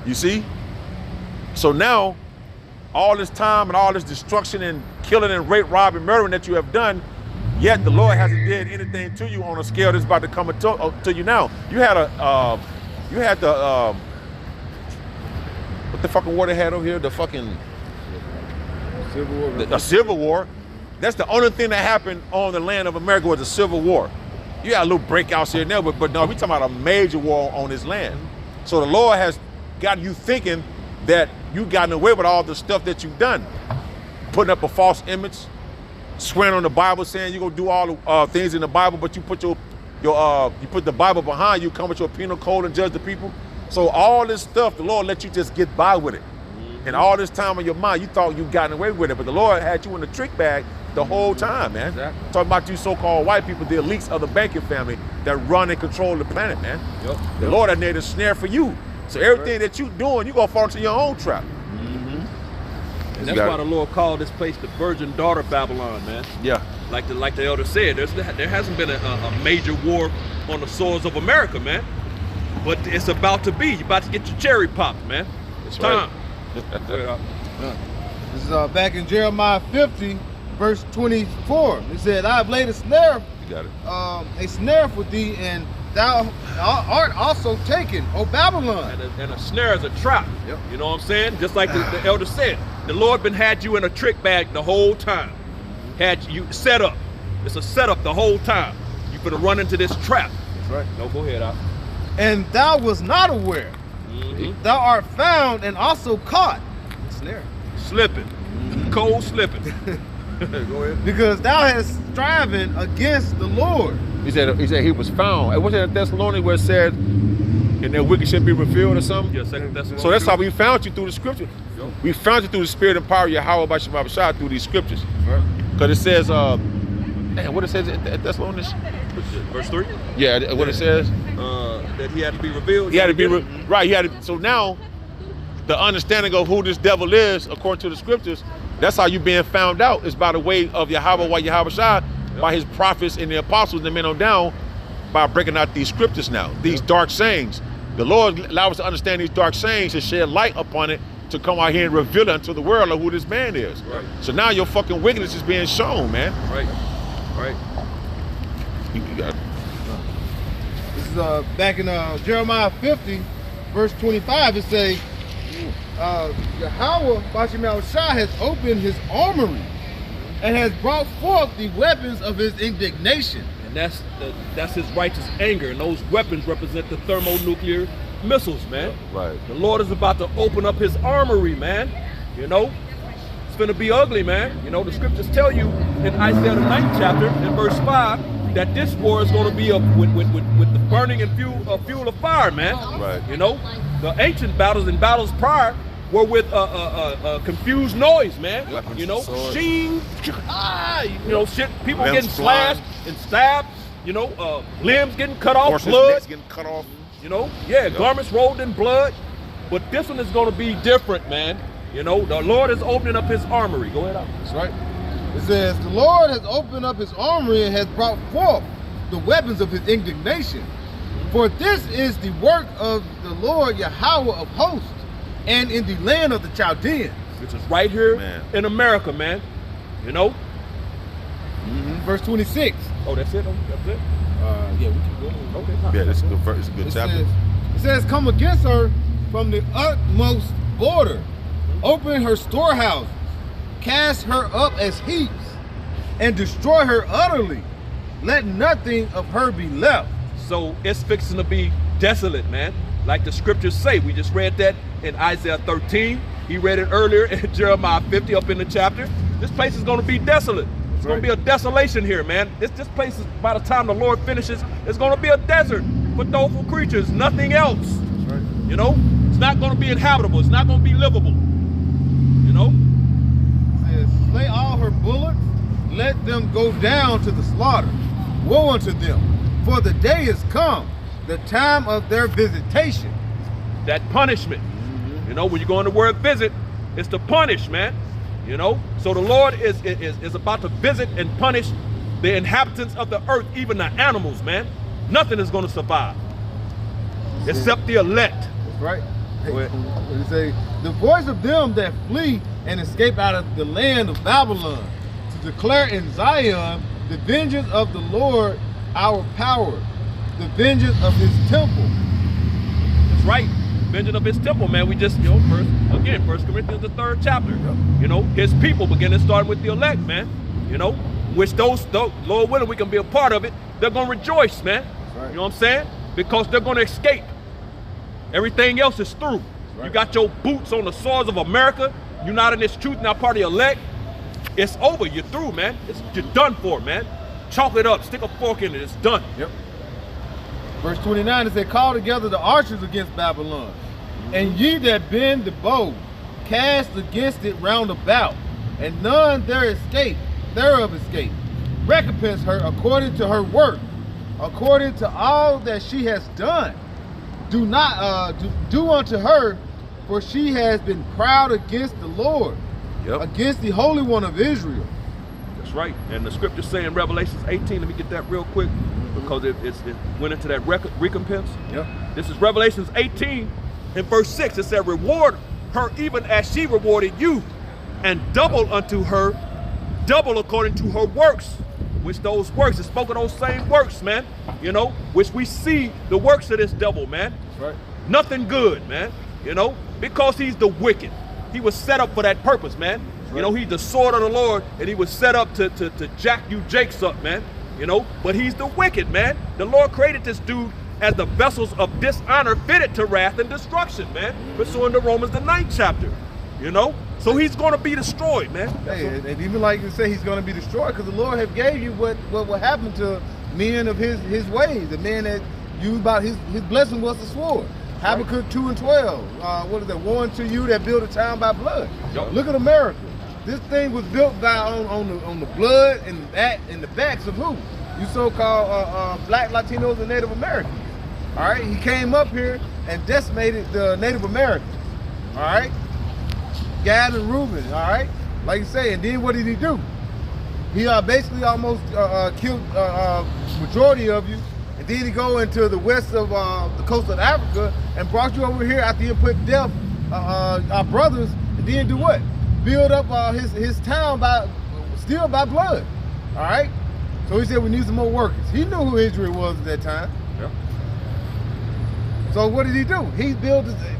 you see? So now, all this time and all this destruction and killing and rape, robbing, murdering that you have done, yet the Lord hasn't did anything to you on a scale that's about to come to you now. You had what the fucking war they had over here? The fucking Civil War. a civil war. That's the only thing that happened on the land of America was a civil war. You had little breakouts here and there, but no, we talking about a major war on this land. So the Lord has got you thinking that you gotten away with all the stuff that you've done. Putting up a false image, swearing on the Bible, saying you're gonna do all the things in the Bible, but you put you put the Bible behind you, come with your penal code and judge the people. So all this stuff, the Lord let you just get by with it. And all this time in your mind, you thought you gotten away with it, but the Lord had you in the trick bag the whole time, man. Exactly. Talking about you so-called white people, the elites of the banking family that run and control the planet, man. Yep. The Lord had made a snare for you. So everything that you doing, you gonna fall into your own trap. And that's why the Lord called this place the virgin daughter Babylon, man. Yeah. Like the elder said, there hasn't been a major war on the soils of America, man. But it's about to be. You're about to get your cherry popped, man. It's time. This is back in Jeremiah 50, verse 24. It said, I have laid a snare, You got it. a snare for thee, and thou art also taken, O Babylon. And a snare is a trap. Yep. You know what I'm saying? Just like the elder said, the Lord had you in a trick bag the whole time. Had you set up. It's a setup the whole time. You're gonna run into this trap. That's right. No, go ahead, Al. And thou was not aware. Thou art found and also caught. Snare. Slipping. Cold slipping. Go ahead. because thou hast striven against the Lord. He said he was found. And wasn't it in Thessalonians where it said, and their wicked should be revealed or something? Yeah, Second Thessalonians. So that's how we found you through the scripture. Yep. We found you through the spirit and power of Yahweh by Shema Shah through these scriptures. Because it says, man, what it says at Thessalonians? Verse 3. Yeah, what it says? That he had to be revealed. He had to be right. He had to, so now the understanding of who this devil is, according to the scriptures, that's how you being found out. Is by the way of Yahweh Shah, by his prophets and the apostles and the men on down, by breaking out these scriptures now, these dark sayings. The Lord allows us to understand these dark sayings and shed light upon it to come out here and reveal it unto the world of who this man is. Right. So now your fucking wickedness is being shown, man. Right. Right. You got This is back in Jeremiah 50, verse 25. It says, Yahweh Bashem Shah has opened his armory and has brought forth the weapons of his indignation. And that's his righteous anger, and those weapons represent the thermonuclear missiles, man. right. The Lord is about to open up his armory, man. You know, it's gonna be ugly, man. You know, the scriptures tell you in Isaiah the 9th chapter, in verse 5, that this war is gonna be with the burning and fuel of fire, man. Right. You know, the ancient battles and battles prior were with confused noise, man. Weapons, You know, swords. shing, you know, shit, people Limbs getting flying. slashed and stabbed, you know, limbs getting cut off, Horses' blood, necks getting cut off. you know, garments rolled in blood. But this one is going to be different, man. You know, the Lord is opening up his armory. Go ahead, Al. That's right. It says, the Lord has opened up his armory and has brought forth the weapons of his indignation. For this is the work of the Lord Yahweh of hosts, and in the land of the Chaldeans. Which is right here Man. in America, man. You know? Verse 26. Oh, that's it? That's it? Yeah, we can go. Okay, fine. Yeah, this is a good verse. It's a good chapter. It says, come against her from the utmost border, open her storehouses, cast her up as heaps, and destroy her utterly. Let nothing of her be left. So it's fixing to be desolate, man. Like the scriptures say. We just read that in Isaiah 13. He read it earlier in Jeremiah 50 up in the chapter. This place is going to be desolate. It's going to be a desolation here, man. This place is, by the time the Lord finishes, it's going to be a desert for doleful creatures, nothing else. Right. You know, it's not going to be inhabitable. It's not going to be livable. You know, It says, slay all her bullocks, let them go down to the slaughter. Woe unto them, for the day is come, the time of their visitation. that punishment. You know, when you go in the word visit, it's to punish, man. You know, so the Lord is about to visit and punish the inhabitants of the earth, even the animals, man. Nothing is going to survive except the elect. That's right. Go ahead. It say, the voice of them that flee and escape out of the land of Babylon, to declare in Zion the vengeance of the Lord our power, the vengeance of his temple. That's right. Vengeance of his temple, man. We just, you know, First Corinthians, the 3rd chapter. You know, his people beginning starting with the elect, man. You know, which those Lord willing, we can be a part of it. They're going to rejoice, man. Right. You know what I'm saying? Because they're going to escape. Everything else is through. Right. You got your boots on the soils of America. You're not in this truth, not part of the elect. It's over. You're through, man. You're done for, man. Chalk it up. Stick a fork in it. It's done. Yep. Verse 29, it said, call together the archers against Babylon, and ye that bend the bow, cast against it round about, and none thereof escape. Recompense her according to her work, according to all that she has done. Do not do unto her, for she has been proud against the Lord, against the Holy One of Israel. That's right. And the scriptures say in Revelations 18, let me get that real quick, because it went into that recompense. Yep. This is Revelations 18 in verse 6. It said, reward her even as she rewarded you, and double unto her, double according to her works. Which those works, it spoke of those same works, man. You know, which we see the works of this devil, man. That's right. Nothing good, man. You know, because he's the wicked. He was set up for that purpose, man. You know, he's the sword of the Lord, and he was set up to jack you jakes up, man. You know, but he's the wicked, man. The Lord created this dude as the vessels of dishonor fitted to wrath and destruction, man. Pursuing to Romans the 9th chapter. You know? So he's going to be destroyed, man. Hey, and even like you say, he's going to be destroyed because the Lord have gave you what will happen to men of his ways. The men that used about his blessing was the sword. Habakkuk 2:12. What is that? Woe unto you that build a town by blood. Yep. Look at America. This thing was built by on the blood and the backs of who? You so-called black Latinos and Native Americans. All right, he came up here and decimated the Native Americans. All right, Gad and Reuben. All right, like you say, and then what did he do? He basically almost killed majority of you, and then he go into the west of the coast of Africa and brought you over here after he put death our brothers, and then do what? Build up his town still by blood. All right, so he said we need some more workers. He knew who Israel was at that time. Yeah. So what did he do?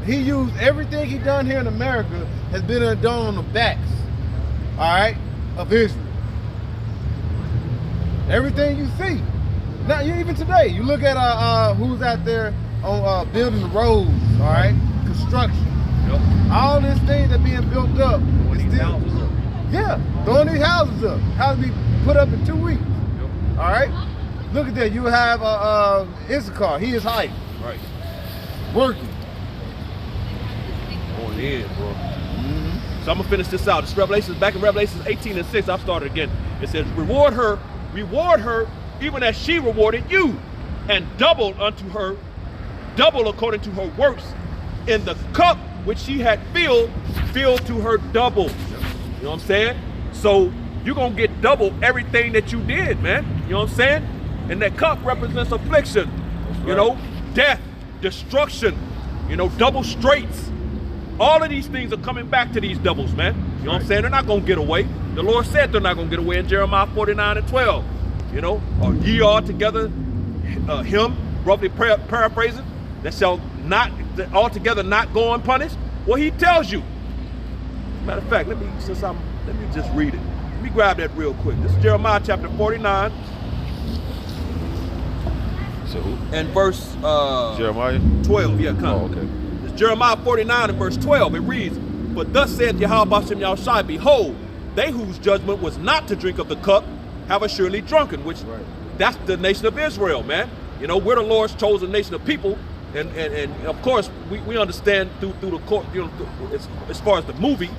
He used everything he done here in America has been done on the backs, all right, of Israel. Everything you see. Now, even today, you look at who's out there on building the roads, all right, construction. Yep. All these things that being built up. Throwing these houses up. Yeah, throwing these houses up. Houses be put up in 2 weeks. Yep. All right. Look at that. You have Issachar. He is hype. Right. Working. Going in, bro. So I'm gonna finish this out. This Revelations, back in Revelations 18:6, I've started again. It says, reward her, even as she rewarded you, and double unto her, double according to her works, in the cup which she had filled to her double. You know what I'm saying? So you're gonna get double everything that you did, man. You know what I'm saying? And that cup represents affliction, you know, death, destruction, you know, double straights. All of these things are coming back to these doubles, man. You know what I'm saying? They're not gonna get away. The Lord said they're not gonna get away in Jeremiah 49:12. You know, or ye all together, him, roughly paraphrasing, that shall not altogether not go unpunished. Well, he tells you. Matter of fact, let me just read it. Let me grab that real quick. This is Jeremiah chapter 49. So who? And verse Jeremiah 12. Yeah, come. Oh, okay. It's Jeremiah 49 and verse 12. It reads, "But thus saith Yahweh Bashem Yahushai, behold, they whose judgment was not to drink of the cup have assuredly drunken," which that's the nation of Israel, man. You know, we're the Lord's chosen nation of people. And of course, we understand through the court, you know, as far as the movie,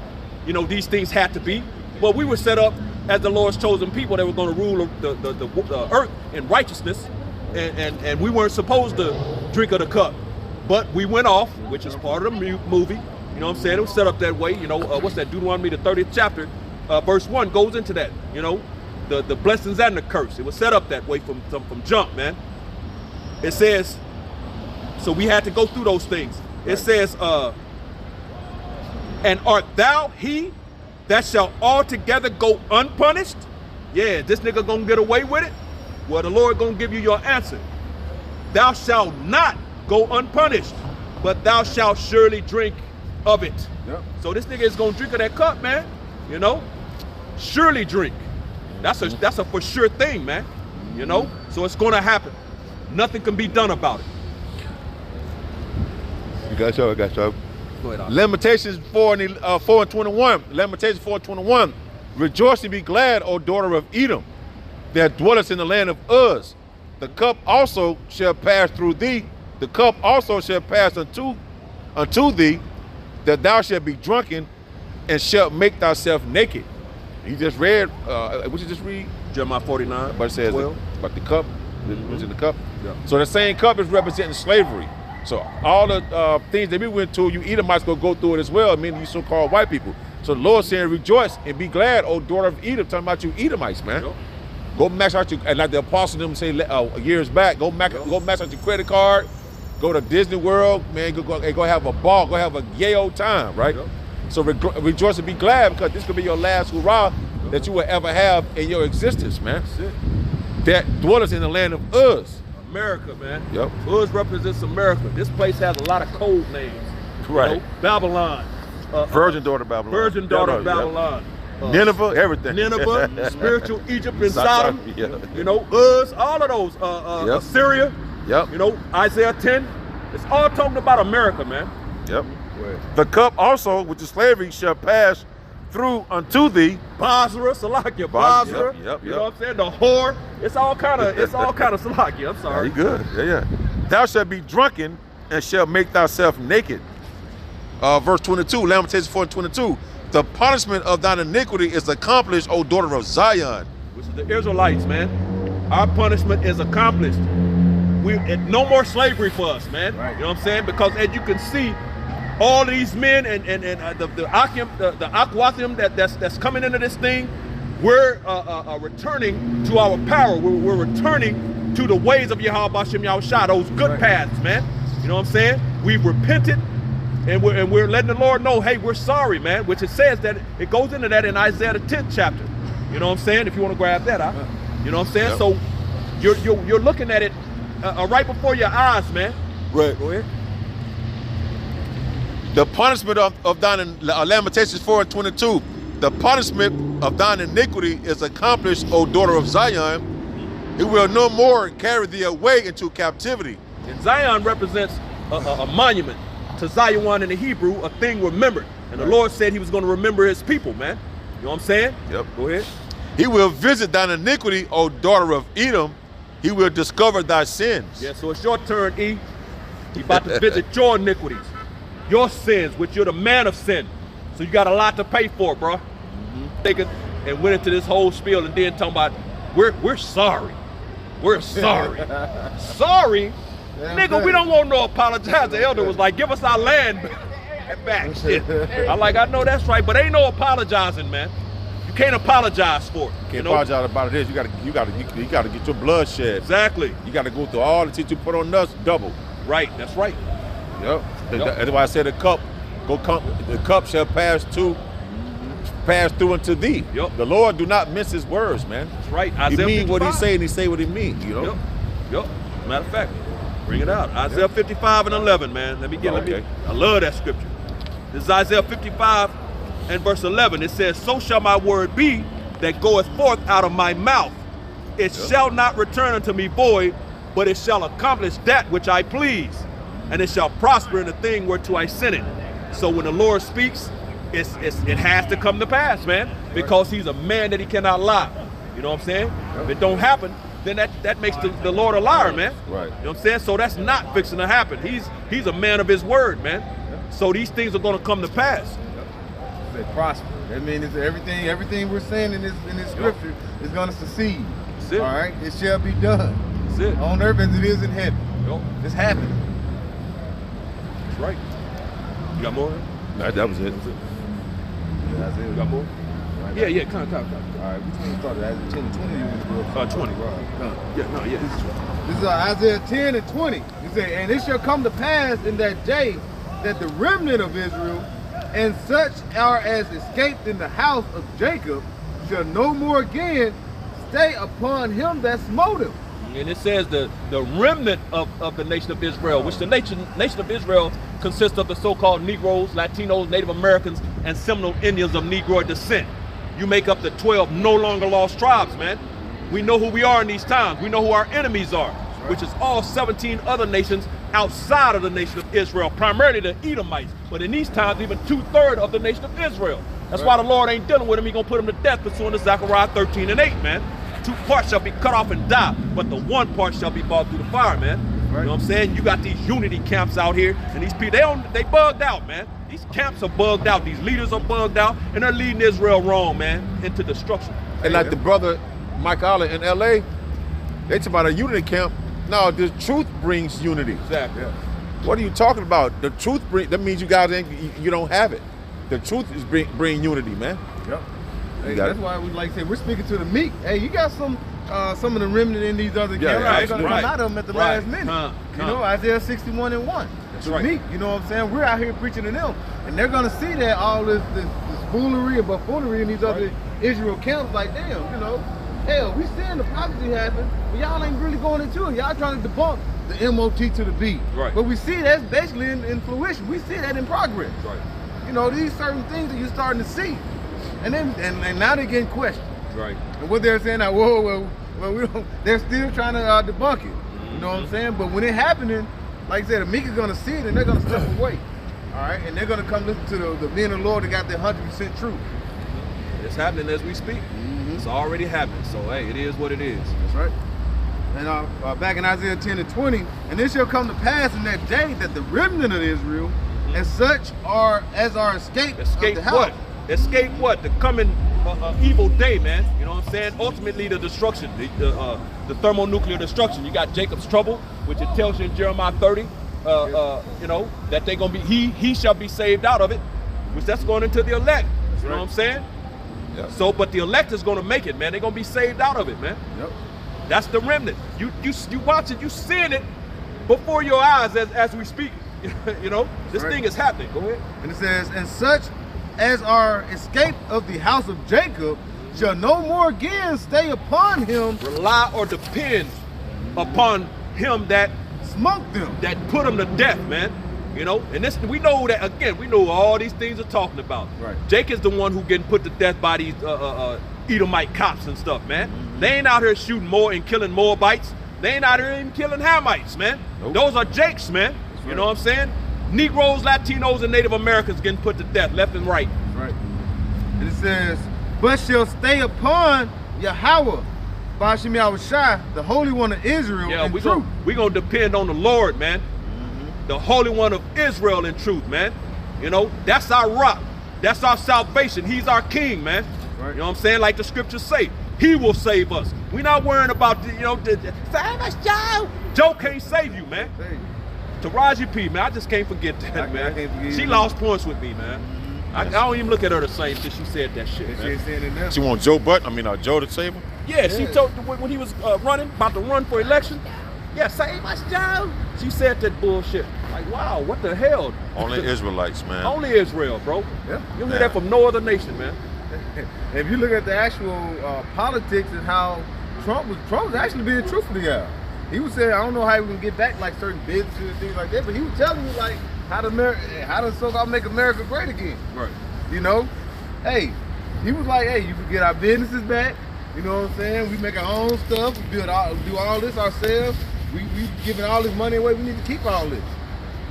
you know, these things had to be. But we were set up as the Lord's chosen people that were going to rule the earth in righteousness. And we weren't supposed to drink of the cup. But we went off, which is part of the movie. You know what I'm saying? It was set up that way. You know, what's that? Deuteronomy, the 30th chapter, verse 1 goes into that. You know, the blessings and the curse. It was set up that way from jump, man. It says, so we had to go through those things. Right. It says, and art thou he that shall altogether go unpunished? Yeah, this nigga gonna get away with it? Well, the Lord gonna give you your answer. Thou shalt not go unpunished, but thou shalt surely drink of it. Yep. So this nigga is gonna drink of that cup, man. You know, surely drink. That's a for sure thing, man. You know, so it's gonna happen. Nothing can be done about it. I got you. Go ahead, Lamentations 4:21. Lamentations 4:21. Rejoice and be glad, O daughter of Edom, that dwellest in the land of Uz. The cup also shall pass through thee. The cup also shall pass unto thee, that thou shalt be drunken, and shalt make thyself naked. You just read. What you just read? Jeremiah 49. But it says 12. About the cup. Was in the cup. Yeah. So the same cup is representing slavery. So all the things that we went to, you Edomites gonna go through it as well, meaning you so-called white people. So the Lord saying, rejoice and be glad, O daughter of Edom, talking about you Edomites, man. Yep. Go max out your, and like the apostle them say years back, go max out your credit card, go to Disney World, man, go have a ball, go have a gay old time, right? Yep. So rejoice and be glad, because this could be your last hurrah that you will ever have in your existence, man. That's it. That dwellers in the land of Uz. America, man. Yep. Uz represents America. This place has a lot of code names. Right. You know, Babylon. Virgin daughter of Babylon. Virgin daughter of Babylon. Nineveh, everything. Nineveh, spiritual Egypt and Sodom. Yeah. You know, Uz, all of those. Assyria. Yep. You know, Isaiah 10. It's all talking about America, man. Yep. The cup also, which is slavery, shall pass through unto thee. Basra, Salakia, Basra. Yep. You know what I'm saying? The whore. It's all kind of Salakia. I'm sorry. You good? Yeah. Thou shalt be drunken and shalt make thyself naked. Verse 22, Lamentations 4:22. The punishment of thine iniquity is accomplished, O daughter of Zion. Which is the Israelites, man. Our punishment is accomplished. No more slavery for us, man. Right. You know what I'm saying? Because as you can see, all of these men and the Aquathim that's coming into this thing, we're returning to our power. We're returning to the ways of Yahweh Bashem Yahushua, those good paths, man. You know what I'm saying? We've repented, and we're letting the Lord know, hey, we're sorry, man. Which it says that it goes into that in Isaiah the 10th chapter. You know what I'm saying? If you want to grab that, you know what I'm saying? Yep. So you're looking at it right before your eyes, man. Right. Go ahead. The punishment of thine, Lamentations 4:22, the punishment of thine iniquity is accomplished, O daughter of Zion. It will no more carry thee away into captivity. And Zion represents a monument to Zion in the Hebrew, a thing remembered. And the Lord said he was going to remember his people, man. You know what I'm saying? Yep. Go ahead. He will visit thine iniquity, O daughter of Edom. He will discover thy sins. Yeah, so it's your turn, E. He about to visit your iniquities, your sins, which you're the man of sin. So you got a lot to pay for, bro. Thinking and went into this whole spiel and then talking about we're sorry. We're sorry. Sorry? Nigga, we don't want no apologize. The elder was like, give us our land back. Shit. I know that's right, but ain't no apologizing, man. You can't apologize for it. Can't apologize about it. You gotta get your blood shed. Exactly. You gotta go through all the shit you put on us double. Right, that's right. Yep. That's why I said the cup shall pass through unto thee. Yep. The Lord do not miss his words, man. That's right. He Isaiah mean what he 55. say and he say what he mean, you know? Yep. Matter of fact, bring it out. Isaiah 55:11, man. I love that scripture. This is Isaiah 55 and verse 11. It says, so shall my word be that goeth forth out of my mouth. It shall not return unto me void, but it shall accomplish that which I please, and it shall prosper in the thing whereto I sent it. So when the Lord speaks, it has to come to pass, man, because he's a man that he cannot lie. You know what I'm saying? If it don't happen, then that makes the Lord a liar, man. Right. You know what I'm saying? So that's not fixing to happen. He's a man of his word, man. So these things are going to come to pass. Say prosper. That means it's everything we're saying in this scripture is going to succeed. That's it. All right? It shall be done. That's it. On earth as it is in heaven. Yep. It's happening. That's right. You got more? That was it. You got more? Yeah, come. All right, we can start at Isaiah 10 and 20. 20. This is Isaiah 10 and 20. It says, and it shall come to pass in that day that the remnant of Israel and such are as escaped in the house of Jacob shall no more again stay upon him that smote him. And it says the remnant of the nation of Israel, which the nation of Israel consists of the so-called Negroes, Latinos, Native Americans, and Seminole Indians of Negroid descent. You make up the 12 no longer lost tribes, man. We know who we are in these times. We know who our enemies are, which is all 17 other nations outside of the nation of Israel, primarily the Edomites. But in these times, even 2/3 of the nation of Israel. That's why the Lord ain't dealing with him. He's going to put him to death pursuant to Zechariah 13 and 8, man. 2 parts shall be cut off and die, but the 1 part shall be brought through the fire, man. You know what I'm saying? You got these unity camps out here, and these people, they bugged out, man. These camps are bugged out. These leaders are bugged out, and they're leading Israel wrong, man, into destruction. And like the brother Mike Allen in LA, they talk about a unity camp. No, the truth brings unity. Exactly. What are you talking about? The truth that means you guys you don't have it. The truth is bring unity, man. Yep. Hey, got that's it. why we like to say we're speaking to the meek. Hey, you got some of the remnant in these other camps. right, They're gonna right. come out of them at the Right. last minute. Come. You know, Isaiah 61 and 1. That's the right. meek, you know what I'm saying? We're out here preaching to them, and they're gonna see that all this foolery and buffoonery in these other Israel camps. Like, damn, you know, hell, we seeing the prophecy happen, but y'all ain't really going into it. Y'all trying to debunk the MOT to the B. Right. But we see that's basically in fruition. We see that in progress. Right. You know, these certain things that you're starting to see. And then and now they're getting questioned. Right. And what they're saying now, well, we don't, they're still trying to debunk it. You know what I'm saying? But when it happening, like I said, the meek is gonna see it and they're gonna step away. All right, and they're gonna come listen to the men of the Lord that got their 100% truth. It's happening as we speak. It's already happened. So hey, it is what it is. That's right. And back in Isaiah 10 and 20, and it shall come to pass in that day that the remnant of Israel, as such are escaped Escape of the what? house. Escape what? The coming evil day, man. You know what I'm saying? Ultimately, the destruction, the thermonuclear destruction. You got Jacob's trouble, which it tells you in Jeremiah 30. You know that they're gonna be. He shall be saved out of it, which that's going into the elect. You know what I'm saying? Yep. So, but the elect is gonna make it, man. They're gonna be saved out of it, man. Yep. That's the remnant. You watch it, you seeing it before your eyes as we speak. You know, this Right. thing is happening. Go ahead. And it says, and such as are escaped of the house of Jacob shall no more again stay upon him, Rely or depend upon him that smote them. put him to death, man. You know, and this we know that again. We know all these things are talking about. Right. Jake is the one who getting put to death by these Edomite cops and stuff, man. They ain't out here shooting more and killing Moabites. They ain't out here even killing Hamites, man. Nope. Those are Jakes, man. You know what I'm saying? Negroes, Latinos, and Native Americans getting put to death left and right. Right. And it says, but shall stay upon Yahweh, Ba'ashem Yahushua, the Holy One of Israel, Yeah, in we truth. gonna depend on the Lord, man. The Holy One of Israel in truth, man. You know, that's our rock. That's our salvation. He's our king, man. Right. You know what I'm saying? Like the scriptures say, he will save us. We're not worrying about, save us, Joe. Joe can't save you, man. Hey, Taraji P, man, I just can't forget that, I man. can't forget She it. lost points with me, man. I don't even look at her the same since she said that shit, and she man. ain't saying it now. She want Joe Joe to save him? Yeah, she Yeah. told when he was running, about to run for election. Yeah, save us, Joe. She said that bullshit. Like, wow, what the hell? Only Israelites, man. Only Israel, bro. Yeah. You hear that from no other nation, man. If you look at the actual politics and how Trump was actually being truthful to y'all. He was saying, I don't know how we can get back like certain businesses and things like that, but he was telling you like how to so-called make America great again. Right. You know, hey, he was like, hey, you can get our businesses back. You know what I'm saying? We make our own stuff. We do all this ourselves. We giving all this money away. We need to keep all this.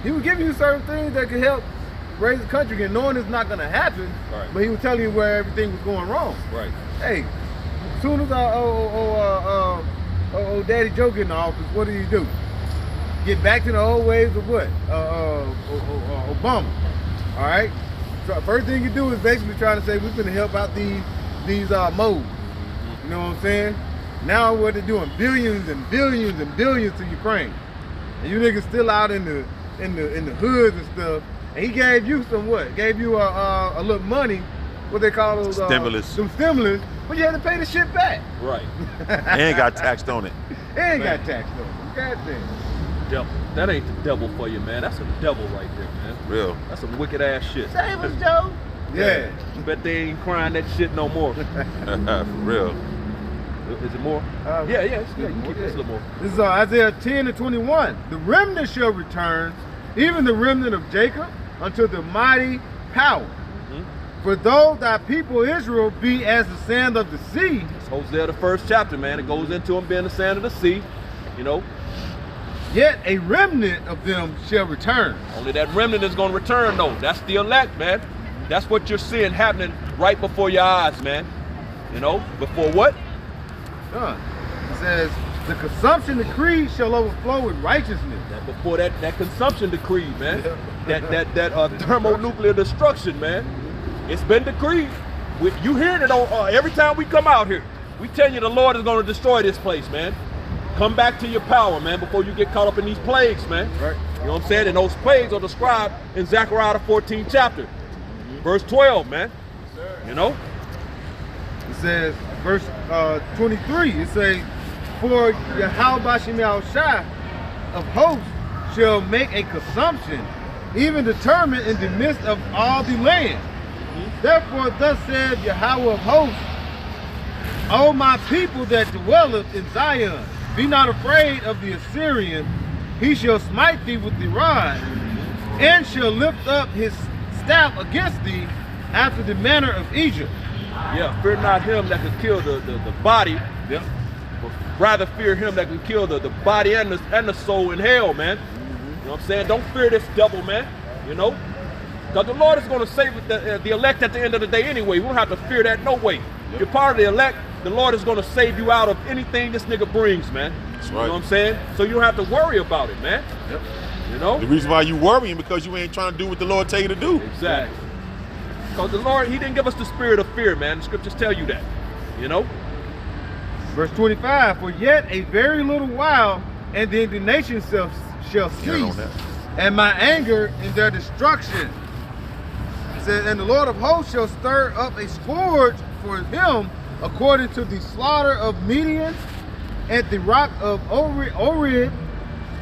He was giving you certain things that could help raise the country again, knowing it's not going to happen. Right. But he was telling you where everything was going wrong. Right. Hey, as soon as Daddy Joe get in the office, what did he do? Get back to the old ways of what? Obama. All right. So first thing you do is basically trying to say we're going to help out these modes. You know what I'm saying? Now what they're doing, billions and billions and billions to Ukraine, and you niggas still out in the hoods and stuff. And he gave you some what? Gave you a little money, what they call those Stimulus. Some stimulus, but you had to pay the shit back. Right. And got taxed on it. It ain't got taxed on. Goddamn. Devil. That ain't the devil for you, man. That's a devil right there, man. Real. That's some wicked ass shit. Save us, Joe. Yeah. Bet they ain't crying that shit no more. For real. Is it more? Yeah, you can keep this a little more. This is Isaiah 10 and 21. The remnant shall return, even the remnant of Jacob, unto the mighty power. For though thy people Israel be as the sand of the sea, It's Hosea the first chapter, man. It goes into them being the sand of the sea. You know, yet a remnant of them shall return. only that remnant is going to return, though. That's the elect, man. That's what you're seeing happening right before your eyes, man. You know, before what? It says, the consumption decree shall overflow with righteousness. That before that consumption decree, man. That thermonuclear destruction, man. It's been decreed. You hearing it on every time we come out here. We tell you the Lord is going to destroy this place, man. Come back to your power, man, before you get caught up in these plagues, man. Right. You know what I'm saying? And those plagues are described in Zechariah the 14th chapter, verse 12, man. You know? It says, verse 23, it says, for Yahweh Ba'ashem Yahushua of hosts shall make a consumption, even determined in the midst of all the land. Therefore, thus said Yahweh of hosts, O my people that dwelleth in Zion, be not afraid of the Assyrian. He shall smite thee with the rod, and shall lift up his staff against thee after the manner of Egypt. Yeah, fear not him that can kill the body. Yep. But rather fear him that can kill the body and the soul in hell, man. You know what I'm saying? Don't fear this devil, man. You know? Because the Lord is going to save the elect at the end of the day anyway. We don't have to fear that no way. If you're part of the elect, the Lord is going to save you out of anything this nigga brings, man. That's You right. know what I'm saying? So you don't have to worry about it, man. Yep. You know? The reason why you worrying because you ain't trying to do what the Lord tell you to do. Exactly. Because the Lord, he didn't give us the spirit of fear, man. The scriptures tell you that. You know? Verse 25, for yet a very little while, and the indignation shall Count on cease, that. and my anger in their destruction. It says, and the Lord of hosts shall stir up a scourge for him according to the slaughter of Midian at the rock of Orid,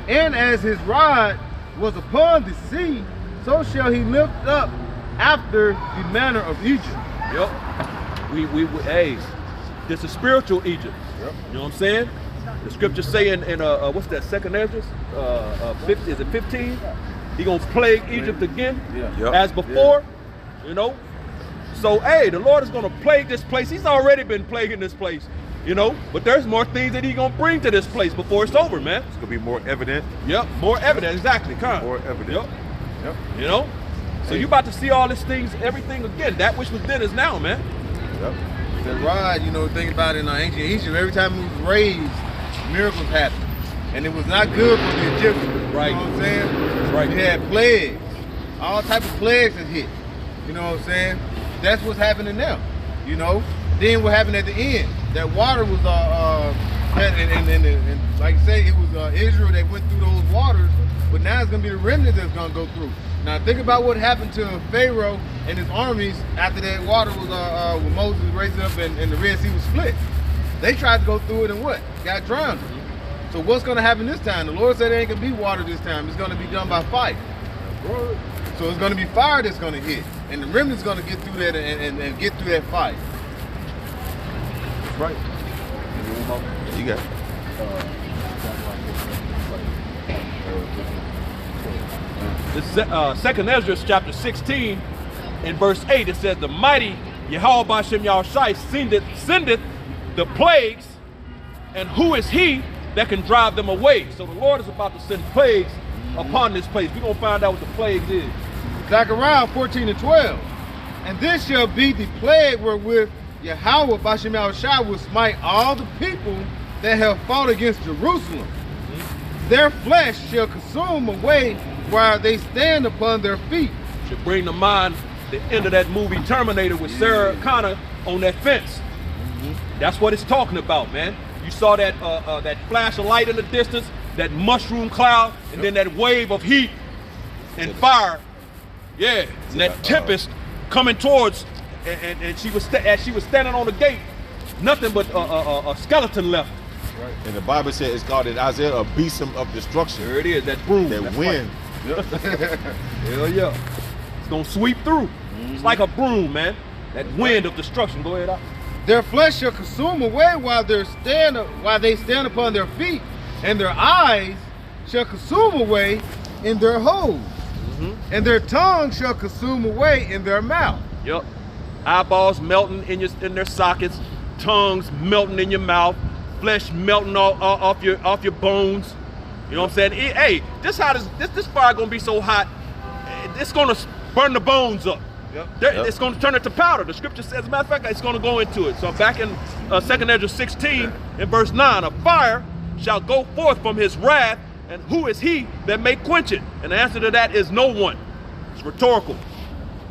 and as his rod was upon the sea, so shall he lift up after the manner of Egypt. Yep. Hey, this is spiritual Egypt. Yep. You know what I'm saying? The scriptures say in what's that, 2nd Ezra? 50, is it 15? He gonna plague Egypt again, Yep. as before. You know? So, hey, the Lord is gonna plague this place. He's already been plaguing this place, you know? But there's more things that he gonna bring to this place before it's over, man. It's gonna be more evident. Yep, more evident, exactly, More evident. Yep. Yep. You know? So you about to see all these things, everything again. That which was then is now, man. Yep. The rod, you know, think about it in ancient Egypt, every time it was raised, miracles happened. And it was not good for the Egyptians. Right. You know what I'm saying? Right. We had plagues. All type of plagues that hit. You know what I'm saying? That's what's happening now. You know? Then what happened at the end? That water was and like I say, it was Israel that went through those waters, but now it's gonna be the remnant that's gonna go through. Now think about what happened to Pharaoh and his armies after that water was when Moses raised it up and the Red Sea was split. They tried to go through it and what? Got drowned. So what's gonna happen this time? The Lord said there ain't gonna be water this time. It's gonna be done by fire. So it's gonna be fire that's gonna hit, and the remnant's gonna get through that and get through that fire. Right. You got it. This is 2nd Ezra chapter 16 in verse 8. It says, the mighty Yahweh Bashem Yahushai sendeth the plagues, and who is he that can drive them away? So the Lord is about to send plagues upon this place. We're going to find out what the plagues is. Zechariah 14:12. And this shall be the plague wherewith Yahweh Bashem Yahushai will smite all the people that have fought against Jerusalem. Their flesh shall consume away while they stand upon their feet. Should bring to mind the end of that movie Terminator with Sarah Connor on that fence. That's what it's talking about, man. You saw that that flash of light in the distance, that mushroom cloud, and then that wave of heat and fire. Yeah, and that tempest coming towards, and she was as she was standing on the gate, nothing but a skeleton left. Right. And the Bible said it's called in Isaiah a beast of destruction. There it is, that broom. That That's wind. right. Hell yeah. It's gonna sweep through. It's like a broom, man. That wind of destruction. Go ahead, out. Their flesh shall consume away while they stand upon their feet, and their eyes shall consume away in their holes, and their tongue shall consume away in their mouth. Yep. Eyeballs melting in their sockets, tongues melting in your mouth, flesh melting off your bones. You know what I'm saying? Hey, this fire gonna be so hot, it's gonna burn the bones up. It's going to turn it to powder. The scripture says, as a matter of fact, it's going to go into it. So back in 2nd Ezra 16, in verse 9, a fire shall go forth from his wrath, and who is he that may quench it? And the answer to that is no one. It's rhetorical.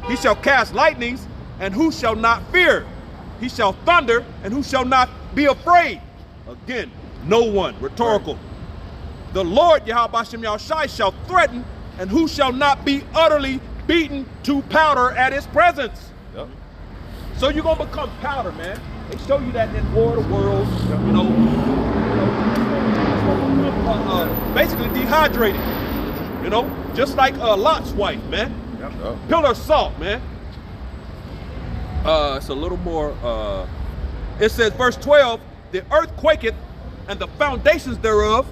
He shall cast lightnings, and who shall not fear? He shall thunder, and who shall not be afraid? Again, no one. Rhetorical. Right. The Lord, Yahweh Bashem Yahushai, shall threaten, and who shall not be utterly beaten to powder at his presence. Yep. So you're gonna become powder, man. They show you that in War of the Worlds. You know, basically dehydrated. You know, just like Lot's wife, man. Yep. Pillar of salt, man. It's a little more. It says, verse 12: the earth quaketh, and the foundations thereof,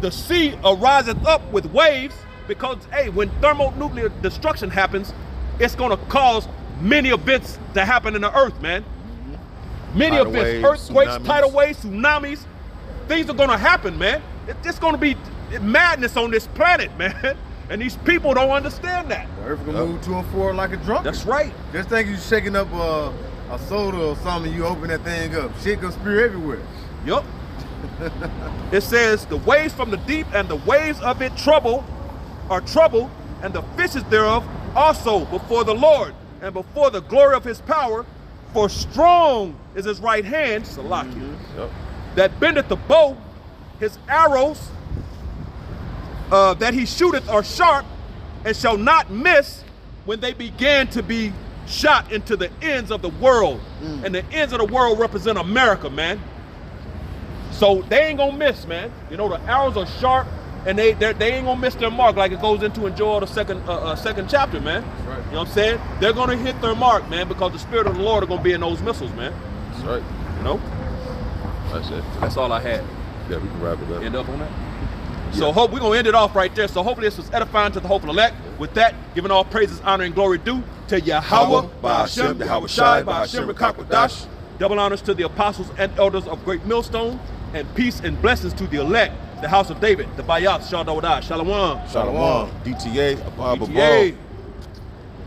the sea ariseth up with waves. Because, hey, when thermonuclear destruction happens, it's going to cause many events to happen in the earth, man. Many Tidal events, waves, earthquakes, tsunamis. tidal waves, tsunamis. Things are going to happen, man. It's going to be madness on this planet, man. And these people don't understand that. The earth gonna move to and fro like a drunk. That's right. Just think you're shaking up a soda or something, you open that thing up. Shit gonna spew everywhere. Yup. It says, the waves from the deep and the waves of it are trouble, and the fishes thereof also before the Lord, and before the glory of his power. For strong is his right hand, Salakia, that bendeth the bow. His arrows that he shooteth are sharp, and shall not miss when they began to be shot into the ends of the world. And the ends of the world represent America, man. So they ain't gonna miss, man. You know, the arrows are sharp, and they ain't gonna miss their mark, like it goes into in Joel the second chapter, man. That's right. You know what I'm saying? They're gonna hit their mark, man, because the Spirit of the Lord are gonna be in those missiles, man. That's right. You know? That's it. That's all I had. Yeah, we can wrap it up. End up on that. So we're gonna end it off right there. So hopefully this was edifying to the hopeful elect. With that, giving all praises, honor, and glory due to Yahweh, Ba'ashem, Yahweh Shai, Ba'ashem, Rekakwadash. Double honors to the apostles and elders of Great Millstone, and peace and blessings to the elect, the house of David, the Bayat, Shadawadah, Shalom. Shalom. DTA, above. DTA.